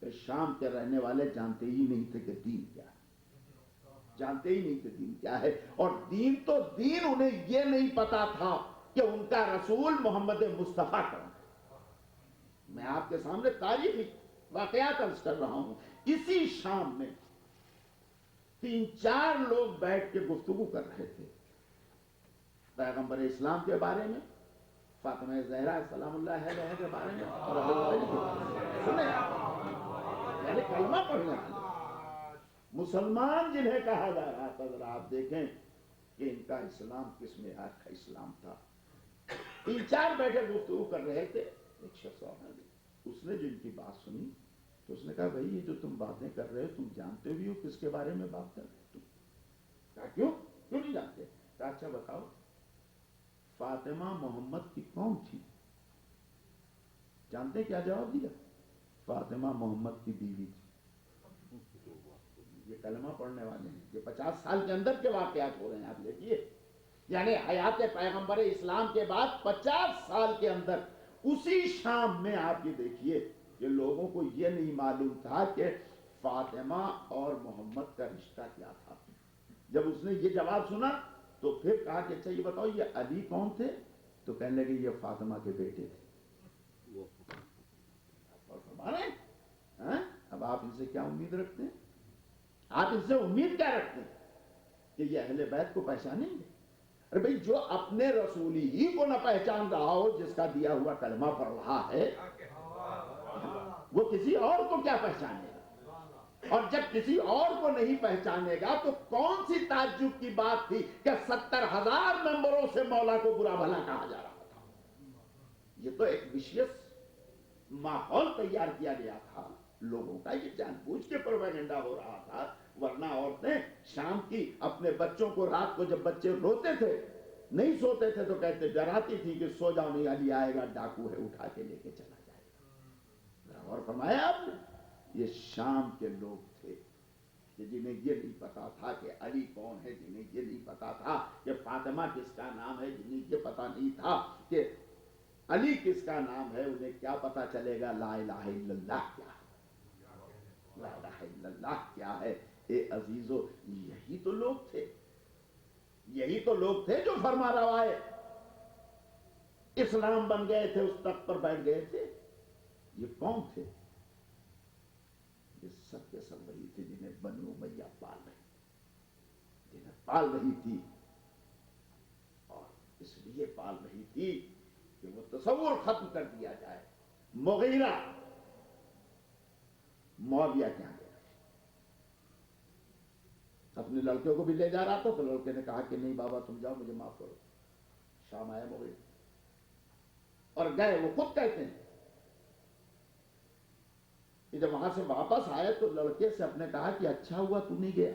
कि शाम के रहने वाले जानते ही नहीं थे कि दीन क्या है, जानते ही नहीं थे दीन क्या है। और दीन तो दीन, उन्हें यह नहीं पता था कि उनका रसूल मोहम्मद मुस्तफा कौन है। मैं आपके सामने तारीखी वाकयात अर्ज कर रहा हूं। इसी शाम में 3-4 लोग बैठ के गुफ्तगू कर रहे थे पैगंबर इस्लाम के बारे में, फातिमा ज़हरा सलामुल्लाह अलैहा के बारे में, और सुने पहले कलमा पढ़ने वाले मुसलमान जिन्हें कहा जा रहा था, जरा आप देखें कि इनका इस्लाम किस मेयार का इस्लाम था। 3-4 बैठे गुफ्तगू कर रहे थे। एक शख्स और उसने जो इनकी बात सुनी तो उसने कहा, भाई ये जो तुम बातें कर रहे हो, तुम जानते भी हो किसके बारे में बात कर रहे हो? तुम क्यों नहीं जानते? अच्छा बताओ फातिमा मोहम्मद की कौन थी? जानते क्या जवाब दिया? फातिमा मोहम्मद की बीवी थी। ये कलमा पढ़ने वाले हैं, ये 50 साल के अंदर के वाकयात हो रहे हैं, आप देखिए। यानी हयात पैगंबर इस्लाम के बाद 50 साल के अंदर उसी शाम में आप ये देखिए कि लोगों को ये नहीं मालूम था कि फातिमा और मोहम्मद का रिश्ता क्या था। जब उसने ये जवाब सुना तो फिर कहा कि अच्छा ये बताओ ये अली कौन थे? तो कहने लगे ये फातिमा के बेटे थे। और फरमाने हैं, अब आप इनसे क्या उम्मीद रखते हैं? आप इनसे उम्मीद क्या रखते हैं कि ये अहले बैत को पहचानेंगे? अरे भाई, जो अपने रसूली ही को न पहचान रहा हो, जिसका दिया हुआ कलमा पढ़ रहा है, वो किसी और को क्या पहचानेगा? और जब किसी और को नहीं पहचानेगा तो कौन सी ताज्जुब की बात थी कि 70,000 मेंबरों से मौला को बुरा भला कहा जा रहा था। ये तो एक विशेष माहौल तैयार किया गया था लोगों का, ये जानबूझ के प्रोपेगेंडा हो रहा था। वरना औरतें शाम की अपने बच्चों को, रात को जब बच्चे रोते थे, नहीं सोते थे, तो कहते, डराती थी कि सो जाओ नहीं, अली आएगा, डाकू है, उठा के लेके चला जाएगा। और फरमाया आपने, ये शाम के लोग थे कि जिन्हें ये नहीं पता था कि अली कौन है, जिन्हें ये नहीं पता था कि फातिमा किसका नाम है, जिन्हें ये पता नहीं था कि अली किसका नाम है, उन्हें क्या पता चलेगा ला इलाहा इल्लल्लाह क्या है, ला इलाहा इल्लल्लाह क्या है। ए अजीजो, यही तो लोग थे, यही तो लोग थे जो फरमा रवाए इस्लाम बन गए थे, उस तख्त पर बैठ गए थे। ये कौन थे? ये सब के सब वही थे जिन्हें बनु उमय्या पाल रही, जिन्हें पाल रही थी। और इसलिए पाल रही थी कि वो तसव्वुर खत्म कर दिया जाए। मुगीरा मुआविया क्या गया, अपने लड़के को भी ले जा रहा था, तो लड़के ने कहा कि नहीं बाबा तुम जाओ, मुझे माफ करो। शाम आया मुगीरा और गए। वो खुद कहते हैं कि जब वहां से वापस आए तो लड़के से अपने कहा कि अच्छा हुआ तू नहीं गया।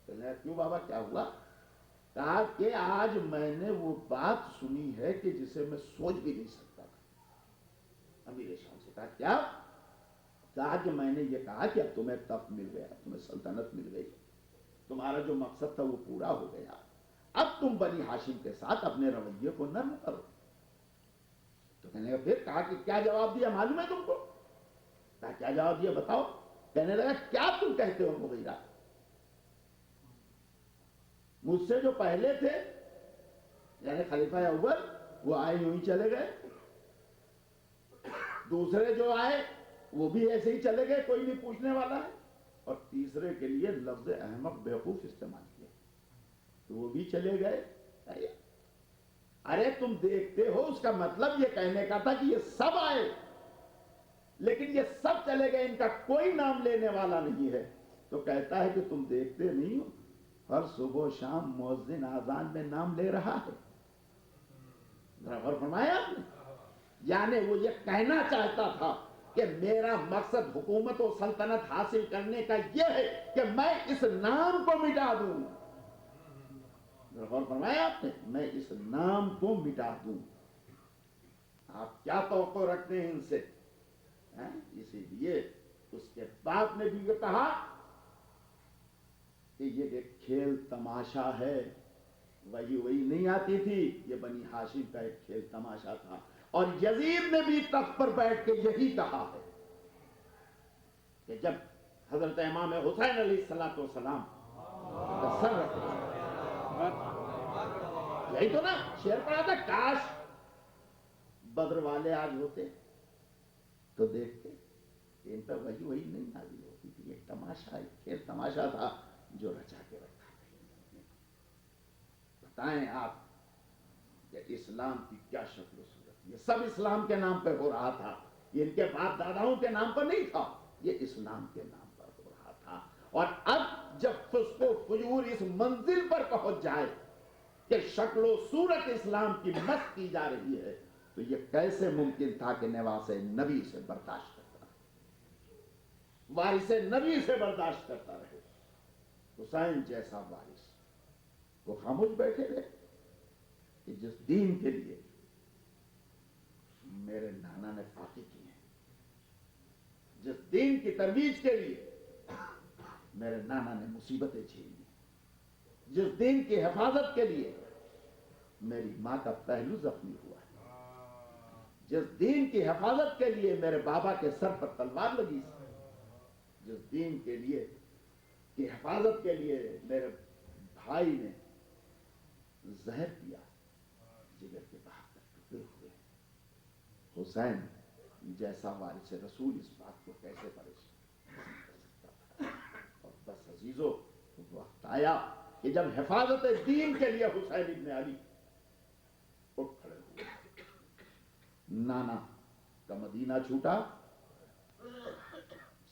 कहने क्यों बाबा, क्या हुआ? कहा कि आज मैंने वो बात सुनी है कि जिसे मैं सोच भी नहीं सकता था। अमीर शाम से कहा क्या? कहा कि मैंने ये कहा कि अब तुम्हें तख्त मिल गया, तुम्हें सल्तनत मिल गई, तुम्हारा जो मकसद था वो पूरा हो गया, अब तुम बनी हाशिम के साथ अपने रवैये को नर्म करो। तो कहने फिर कहा कि क्या जवाब दिया मालूम है तुमको? कहा क्या जवाब दिया बताओ? कहने लगा क्या तुम कहते हो मुगीरा, मुझसे जो पहले थे यानी खलीफा अव्वल, वो आए यूं ही चले गए, दूसरे जो आए वो भी ऐसे ही चले गए, कोई नहीं पूछने वाला है, और तीसरे के लिए लफ्ज अहमक बेवकूफ इस्तेमाल किया, तो वो भी चले गए। अरे तुम देखते हो, उसका मतलब ये कहने का था कि ये सब आए लेकिन ये सब चले गए, इनका कोई नाम लेने वाला नहीं है। तो कहता है कि तुम देखते नहीं हो, हर सुबह शाम मुअज्जिन आजान में नाम ले रहा है। बराबर फरमाया आपने। यानी वो ये कहना चाहता था कि मेरा मकसद हुकूमत और सल्तनत हासिल करने का यह है कि मैं इस नाम को मिटा दूं। बराबर फरमाया आपने, मैं इस नाम को मिटा दूं। आप क्या तवक्को रखते हैं इनसे? इसीलिए उसके बाप ने भी ये कहा कि ये एक खेल तमाशा है, वही नहीं आती थी, ये बनी हाशिम का एक खेल तमाशा था। और यजीद ने भी तख्त पर बैठ के यही कहा है कि जब हजरत इमाम हुसैन अलैहिस्सलाम का सर रखा, यही तो ना शेर पढ़ा था, काश बद्र वाले आज होते तो देखते इन पर वही नहीं नाजिल होती थी। एक तमाशा, एक खेल तमाशा था जो रचा के रखा है। बताएं आप कि इस्लाम की क्या शक्ल सूरत, ये सब इस्लाम के नाम पर हो रहा था, ये इनके बाप दादाओं के नाम पर नहीं था, ये इस्लाम के नाम पर हो रहा था। और अब जब फुस्को फुजूर इस मंजिल पर पहुंच जाए कि शक्लो सूरत इस्लाम की मस्त की जा रही है, तो ये कैसे मुमकिन था कि नवासे नबी से बर्दाश्त करता रहे, वारिसे नबी से बर्दाश्त करता रहे। हुसैन जैसा वारिस वो खामोश बैठे रहे कि जिस दीन के लिए मेरे नाना ने फाके किए हैं, जिस दीन की तरवीज के लिए मेरे नाना ने मुसीबतें झेली, जिस दीन की हिफाजत के लिए मेरी मां का पहलू जख्मी हुआ है, जिस दीन की हिफाजत के लिए मेरे बाबा के सर पर तलवार लगी, जिस दीन के लिए की हिफाजत के लिए मेरे भाई ने जहर पिया, जिगर के बहाकर टुकड़े हुए, हुसैन जैसा वारिस रसूल इस बात को कैसे परेशान कर सकता था। और बस अजीजों, वक्त आया कि जब हिफाजत दीन के लिए हुसैन इब्न अली उठ खड़े हुए। नाना का मदीना छूटा,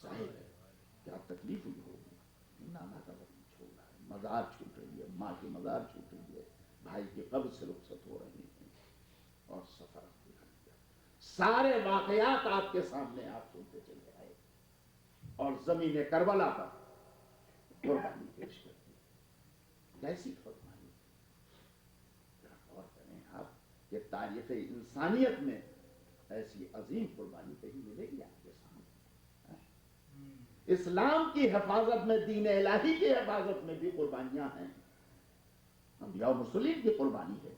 जाहिर है क्या तकलीफ हुई होगी। नाना का वतन छोड़ा है, मजार छूट रही है, माँ की मजार छूट रही है, भाई के कब्र से रुखसत हो रही है और सफर सारे वाकयात आपके सामने आप सुनते चले आए और जमीन करबला पर कुर्बानी पेश कर दी। कैसी कुर्बानी, गौर करें आप कि तारीख इंसानियत में ऐसी अजीम कुर्बानी कहीं मिलेगी आपके सामने। इस्लाम की हिफाजत में, दीन इलाही की हिफाजत में भी कुर्बानियां हैं, अंबिया और मुर्सलीन की कुर्बानी है।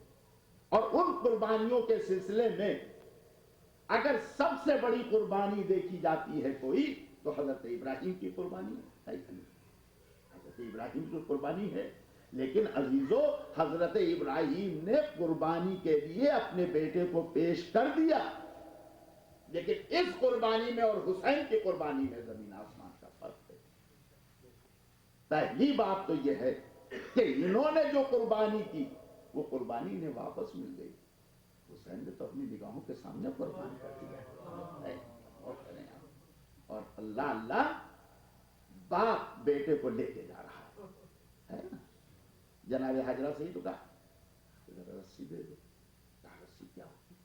और उन कुर्बानियों के सिलसिले में अगर सबसे बड़ी कुर्बानी देखी जाती है कोई, तो हजरत इब्राहिम की कुर्बानी है। हजरत इब्राहिम की कुर्बानी है। लेकिन अजीजों, हजरत इब्राहिम ने कुर्बानी के लिए अपने बेटे को पेश कर दिया, लेकिन इस कुर्बानी में और हुसैन की कुर्बानी में जमीन आसमान का फर्क है। पहली बात तो यह है कि इन्होंने जो कुर्बानी की वो कुर्बानी इन्हें वापस मिल गई। हुसैन ने तो अपनी निगाहों के सामने कुर्बान कर दिया है। और अल्लाह अल्लाह बाप बेटे को लेके जा रहा है ना। जनाब हाजरा से ही तो कहा रस्सी दे दो, रस्सी क्या होती है,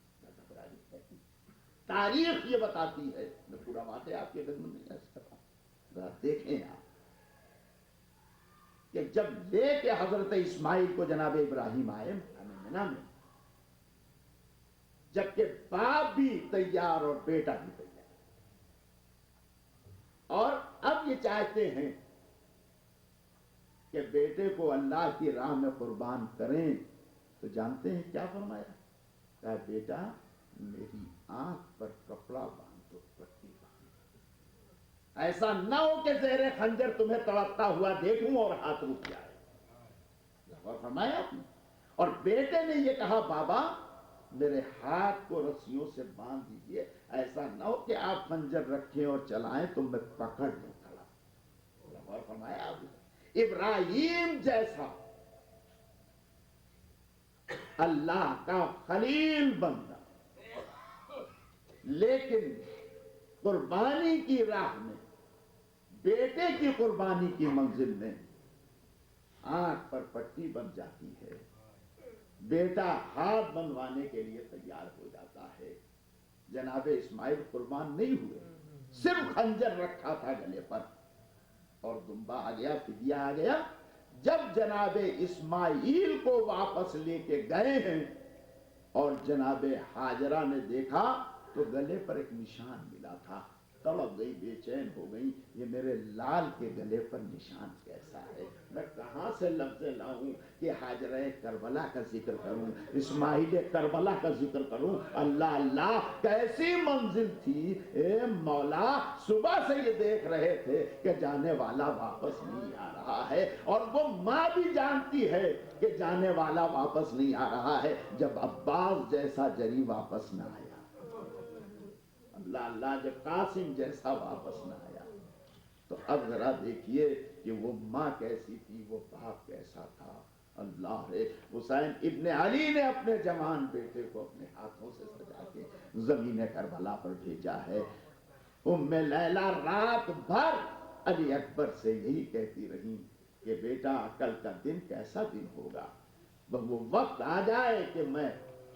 तारीख ये बताती है। मैं पूरा वाक़या आपके खिदमत में अर्ज कर रहा हूं, देखें आप कि जब लेके हजरत इस्माइल को जनाब इब्राहिम आए मिना में, जबकि बाप भी तैयार और बेटा भी तैयार, और अब ये चाहते हैं कि बेटे को अल्लाह की राह में कुर्बान करें, तो जानते हैं क्या फरमाया? कहा बेटा मेरी आंख पर कपड़ा बांध दो, पट्टी बांध दो, ऐसा ना हो कि ज़ेरे खंजर तुम्हें तड़पता हुआ देखूं और हाथ रुक जाए। और फरमाया आपने। और बेटे ने ये कहा बाबा मेरे हाथ को रस्सियों से बांध दीजिए, ऐसा ना हो कि आप खंजर रखें और चलाएं तो मैं पकड़ लूं खड़ा। और फरमाया आपने इब्राहिम जैसा अल्लाह का खलील बंदा, लेकिन कुर्बानी की राह में, बेटे की कुर्बानी की मंजिल में आंख पर पट्टी बन जाती है, बेटा हाथ बनवाने के लिए तैयार हो जाता है। जनाबे इस्माइल कुर्बान नहीं हुए, सिर्फ खंजर रखा था गले पर और दुम्बा आ गया, फिदिया आ गया। जब जनाबे इस्माइल को वापस लेके गए हैं और जनाबे हाजरा ने देखा तो गले पर एक निशान मिला था। तड़प गई, बेचैन हो गई, ये मेरे लाल के गले पर निशान कैसा है? मैं कहां से लफ्ज़ लाऊं कि हाजरा करबला का जिक्र करूं, इस्माइल करबला का जिक्र करूं? अल्लाह अल्लाह कैसी मंजिल थी। ए मौला, सुबह से ये देख रहे थे कि जाने वाला वापस नहीं आ रहा है, और वो माँ भी जानती है कि जाने वाला वापस नहीं आ रहा है, जब अब्बास जैसा जरी वापस न आया, अल्लाह अल्लाह जब कासिम जैसा वापस न आया, तो अब जरा देखिए कि वो माँ कैसी थी, वो बाप कैसा था। अल्लाह रे, हुसैन इब्न अली ने अपने जवान बेटे को अपने हाथों से सजा के जमीन करबला पर भेजा है। उम्मे लैला रात भर अली अकबर से यही कहती रही कि बेटा कल का दिन कैसा दिन होगा, वो वक्त आ जाए कि मैं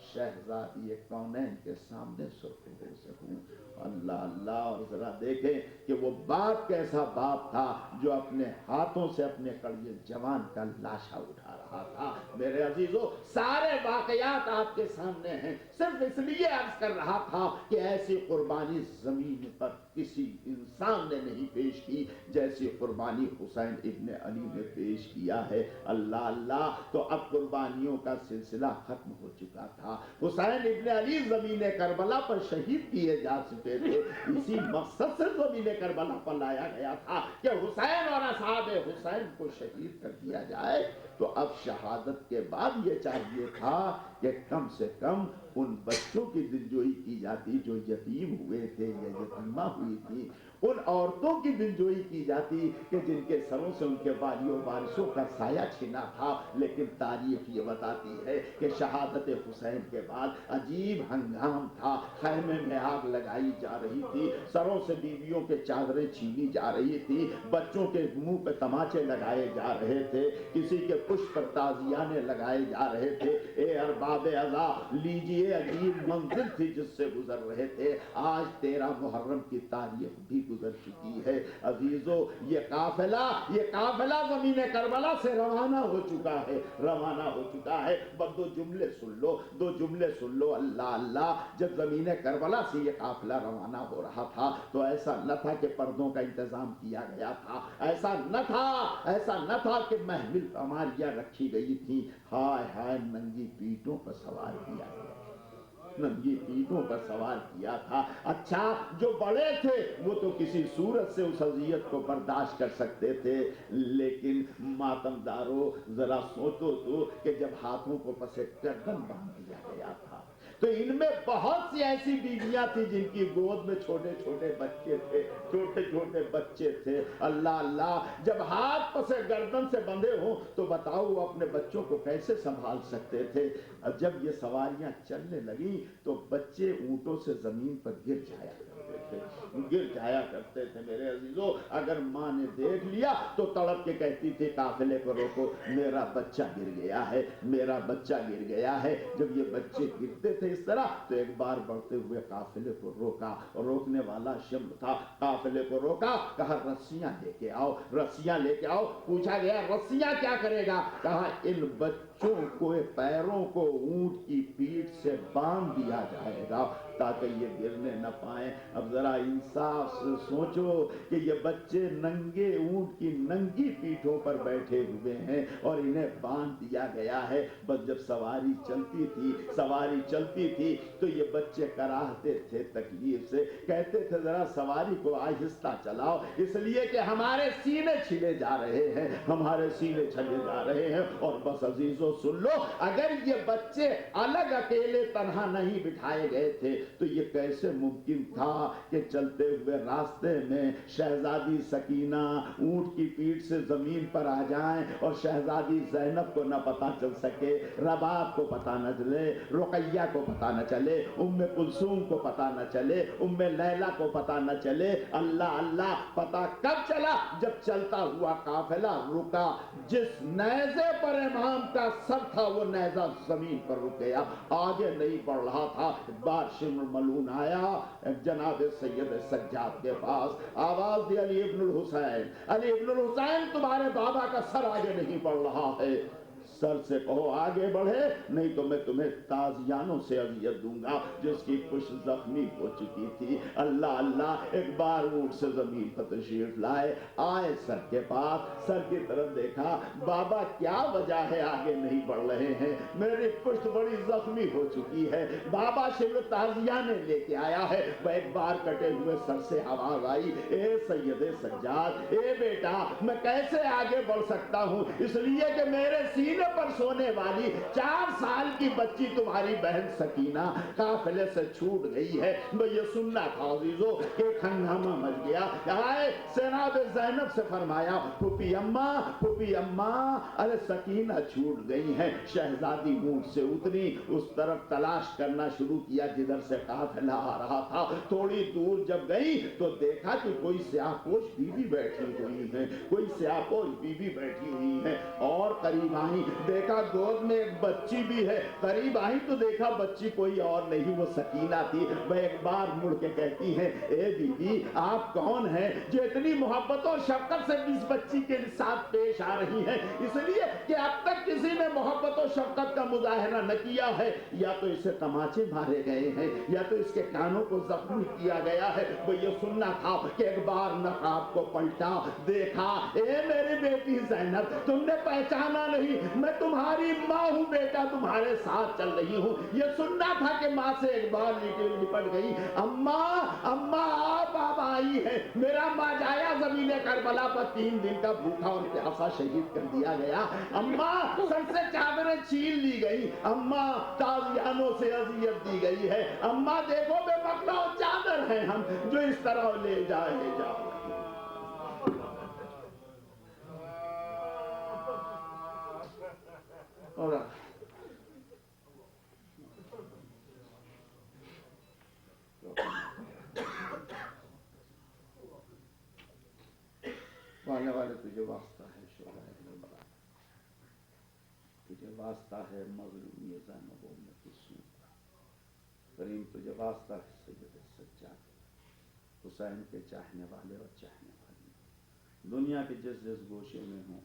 शहजादी कौनैन के सामने सुरखरू से हूँ। अल्लाह अल्लाह। और जरा देखें कि वो बाप कैसा बाप था जो अपने हाथों से अपने कड़िए जवान का लाशा उठा रहा था। मेरे अजीजों, सारे वाकयात आपके सामने हैं। सिर्फ इसलिए अर्ज कर रहा था कि ऐसी कुर्बानी जमीन पर किसी इंसान ने नहीं पेश की जैसी कुर्बानी हुसैन इब्ने अली ने पेश किया है। अल्लाह अल्लाह। तो अब कुर्बानियों का सिलसिला खत्म हो चुका था। हुसैन इब्ने अली ज़मीन करबला पर शहीद किए जा चुके थे। इसी मकसद से ज़मीन करबला पर लाया गया था कि हुसैन और असहाबे हुसैन को शहीद कर दिया जाए। तो अब शहादत के बाद ये चाहिए था कि कम से कम उन बच्चों की दिलजोई की जाती जो यतीम हुए थे या यतीमा हुई थी। उन औरतों की दिलजोई की जाती कि जिनके सरों से उनके वालियों वारिसों का साया छिना था। लेकिन तारीख ये बताती है कि शहादत हुसैन के बाद अजीब हंगाम था। खैमे में आग लगाई जा रही थी, सरों से बीवियों के चादरें छीनी जा रही थी, बच्चों के मुंह पे तमाचे लगाए जा रहे थे, किसी के पुष्प पर ताजियाने लगाए जा रहे थे। ए अरबाब अज़ा, लीजिए अजीब मंजिल थी जिससे गुजर रहे थे। आज 13 मुहर्रम की तारीख भी गुजर चुकी है। अजीजों, ये काफिला ज़मीन करबला से रवाना हो चुका है, रवाना हो चुका है। बस दो जुमले सुन लो। अल्लाह अल्लाह। जब ज़मीन करबला से ये काफिला रवाना हो रहा था तो ऐसा न था कि पर्दों का इंतजाम किया गया था, ऐसा न था कि महमिल अमारियां रखी गई थी। हाय हाय, नंगी पीठों पर सवार किया गया, नंगी पीठों पर सवार किया था। अच्छा, जो बड़े थे वो तो किसी सूरत से उस अज़ियत को बर्दाश्त कर सकते थे, लेकिन मातमदारों जरा सोचो तो कि जब हाथों को पसे गर्दन बांध दिया गया था तो इनमें बहुत सी ऐसी बीवियां थी जिनकी गोद में छोटे छोटे बच्चे थे। अल्लाह अल्लाह। जब हाथ पसे गर्दन से बंधे हो तो बताओ वो अपने बच्चों को कैसे संभाल सकते थे। और जब ये सवारियां चलने लगी तो बच्चे ऊंटों से जमीन पर गिर जाया करते थे। मेरे अजीजों, अगर माँ ने देख लिया तो तड़प के कहती थी काफिले को रोको, मेरा बच्चा गिर गया है। जब ये बच्चे गिरते थे इस तरह तो एक बार बढ़ते हुए काफिले को रोका, रोकने वाला शिम्र था। काफिले को रोका, कहा रस्सियां लेके आओ। पूछा गया रस्सियां क्या करेगा? कहा इन बच्चों को, पैरों को ऊंट की पीठ से बांध दिया जाएगा ताकि ये गिरने न पाए। अब जरा इंसाफ से सोचो कि ये बच्चे नंगे ऊंट की नंगी पीठों पर बैठे हुए हैं और इन्हें बांध दिया गया है। बस जब सवारी चलती थी तो ये बच्चे कराहते थे तकलीफ से, कहते थे जरा सवारी को आहिस्ता चलाओ, इसलिए कि हमारे सीने छिले जा रहे हैं। और बस अजीजों सुन लो, अगर ये बच्चे अलग अकेले तन्हा नहीं बिठाए गए थे तो ये कैसे मुमकिन था कि चलते हुए रास्ते में शहजादी सकीना ऊंट की पीठ से जमीन पर आ जाएं और शहजादी ज़ैनब को न पता चल सके, रबाब को पता न चले, रुकैया को पता न चले, उम्मे कुलसूम को पता न चले, उम्मे लैला को पता न चले। अल्लाह अल्लाह। पता कब चला? जब चलता हुआ काफिला रुका, जिस नेज़े पर इमाम का सर था वो नेज़ा जमीन पर रुक गया, आगे नहीं बढ़ रहा था। बार शिम्र मलून आया जनाब सैयद सज्जाद के पास, आवाज दी अली इब्नुल हुसैन, तुम्हारे बाबा का सर आगे नहीं बढ़ रहा है, सर से कहो आगे बढ़े, नहीं तो मैं तुम्हें ताजियानों से अजियत दूंगा। जिसकी पुष्ट जख्मी हो चुकी थी। अल्लाह अल्लाह। एक बार ऊंट से जमीन पर तशरीफ लाए, आए सर के पास, सर की तरफ देखा, बाबा क्या वजह है आगे नहीं बढ़ रहे हैं? मेरी पुष्ट बड़ी जख्मी हो चुकी है, बाबा शिव ताजियाने लेके आया है। वह एक बार कटे हुए सर से आवाज आई, ए सैयद सज्जाद, ए बेटा, मैं कैसे आगे बढ़ सकता हूँ? इसलिए कि मेरे सीने पर सोने वाली 4 साल की बच्ची तुम्हारी बहन सकीना काफिले से छूट गई है। मैं ये सुनना था अजीजों, एक हंगामा मच गया। आए सेनाब ज़ैनब से फरमाया, फूफी अम्मा, अरे सकीना छूट गई है। शहजादी ऊंट से उतरी, उस तरफ तलाश करना शुरू किया जिधर से काफिला आ रहा था। थोड़ी दूर जब गई तो देखा कि कोई स्याहपोश बीवी बैठी हुई है, और करीब आई, देखा गोद में एक बच्ची भी है, करीब आई तो देखा बच्ची कोई और नहीं, वो सकीना थी। वह एक बार मुड़ के कहती है, ए बीबी आप कौन हैं जो इतनी मोहब्बत और शफकत से इस बच्ची के साथ पेश आ रही हैं? इसलिए कि अब तक किसी ने मोहब्बत और शफकत का मुजाहरा न किया है। या तो इसे तमाचे मारे गए हैं या तो इसके कानों को जख्मी किया गया है। वो ये सुनना था कि एक बार नकाब को पलटा, देखा, ए मेरी बेटी ज़ैनब तुमने पहचाना नहीं, मैं तुम्हारी माँ हूँ बेटा, तुम्हारे साथ चल रही हूँ। ये सुनना था कि माँ से एक बार लिपट गई, अम्मा अम्मा आप आई है। मेरा माजाया ज़मीने करबला पर 3 दिन का भूखा और प्यासा शहीद कर दिया गया। अम्मा सर से चादरें छीन ली गई, अम्मा ताजियानों से अजियत दी गई है। अम्मा देखो बेमकला चादर हैं हम जो इस तरह ले जाओ। और वाले तुझे वास्ता है शोला, तुझे वास्ता है मजलूम ये ज़ैनब उम्मत सूद, करीम तुझे वास्ता है सैयद सज्जाद, हुसैन के चाहने वाले और चाहने वाली, दुनिया के जिस गोशे में हो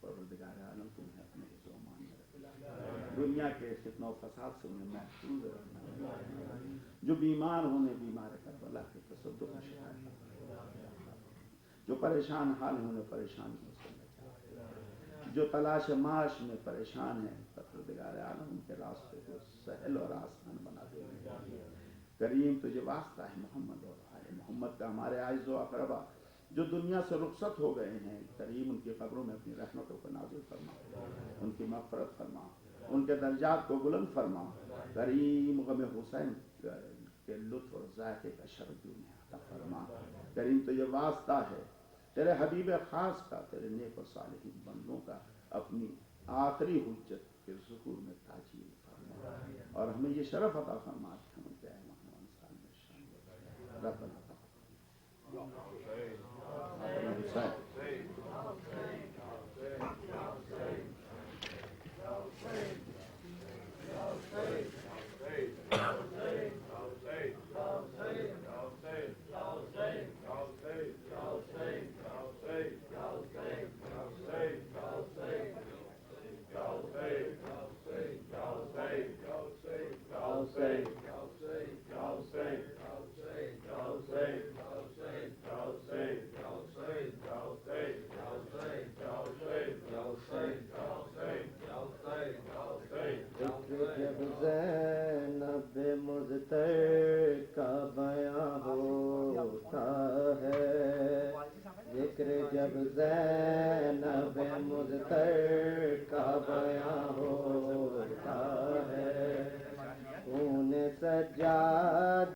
परवरदिगार आलम तुम्हें अपने हिज़्ज़ो मान में रखे, दुनिया के फितना और फसाद से उन्हें महफूज रखना, जो बीमार होने बीमार करबला के तसद्दुक़ में शिफा, जो परेशान हाल है उन्हें परेशानियों से बचा, जो तलाश माश में परेशान है परवरदिगार आलम उनके रास्ते को सहल और आसान बना दे। करीम तुझे वास्ता है मोहम्मद और आले मोहम्मद का, हमारे आइज़ो अक़रबा जो दुनिया से रुखसत हो गए हैं, करीम उनकी क़ब्रों में अपनी रहमतों को नाज़िल फरमा, उनकी मग़फ़िरत फरमा, उनके दर्जात को बुलंद फरमा। करीम ग़म हुसैन के लुत्फ़ और ज़ायक़े का शरफ़ भी उन्हें अता फरमा। करीम तुझे वास्ता है तेरे हबीब ख़ास का, तेरे नेक और सालिहीन बंदों का, अपनी आखिरी हुज्जत के ज़ुहूर में ताजील फरमा और हमें ये शरफ़ अता फरमा कि हम उनके मेहमान साल में शामिल रब्बना जब ज़ैनब मुज़्तर का बयां होता है, खून सज्जाद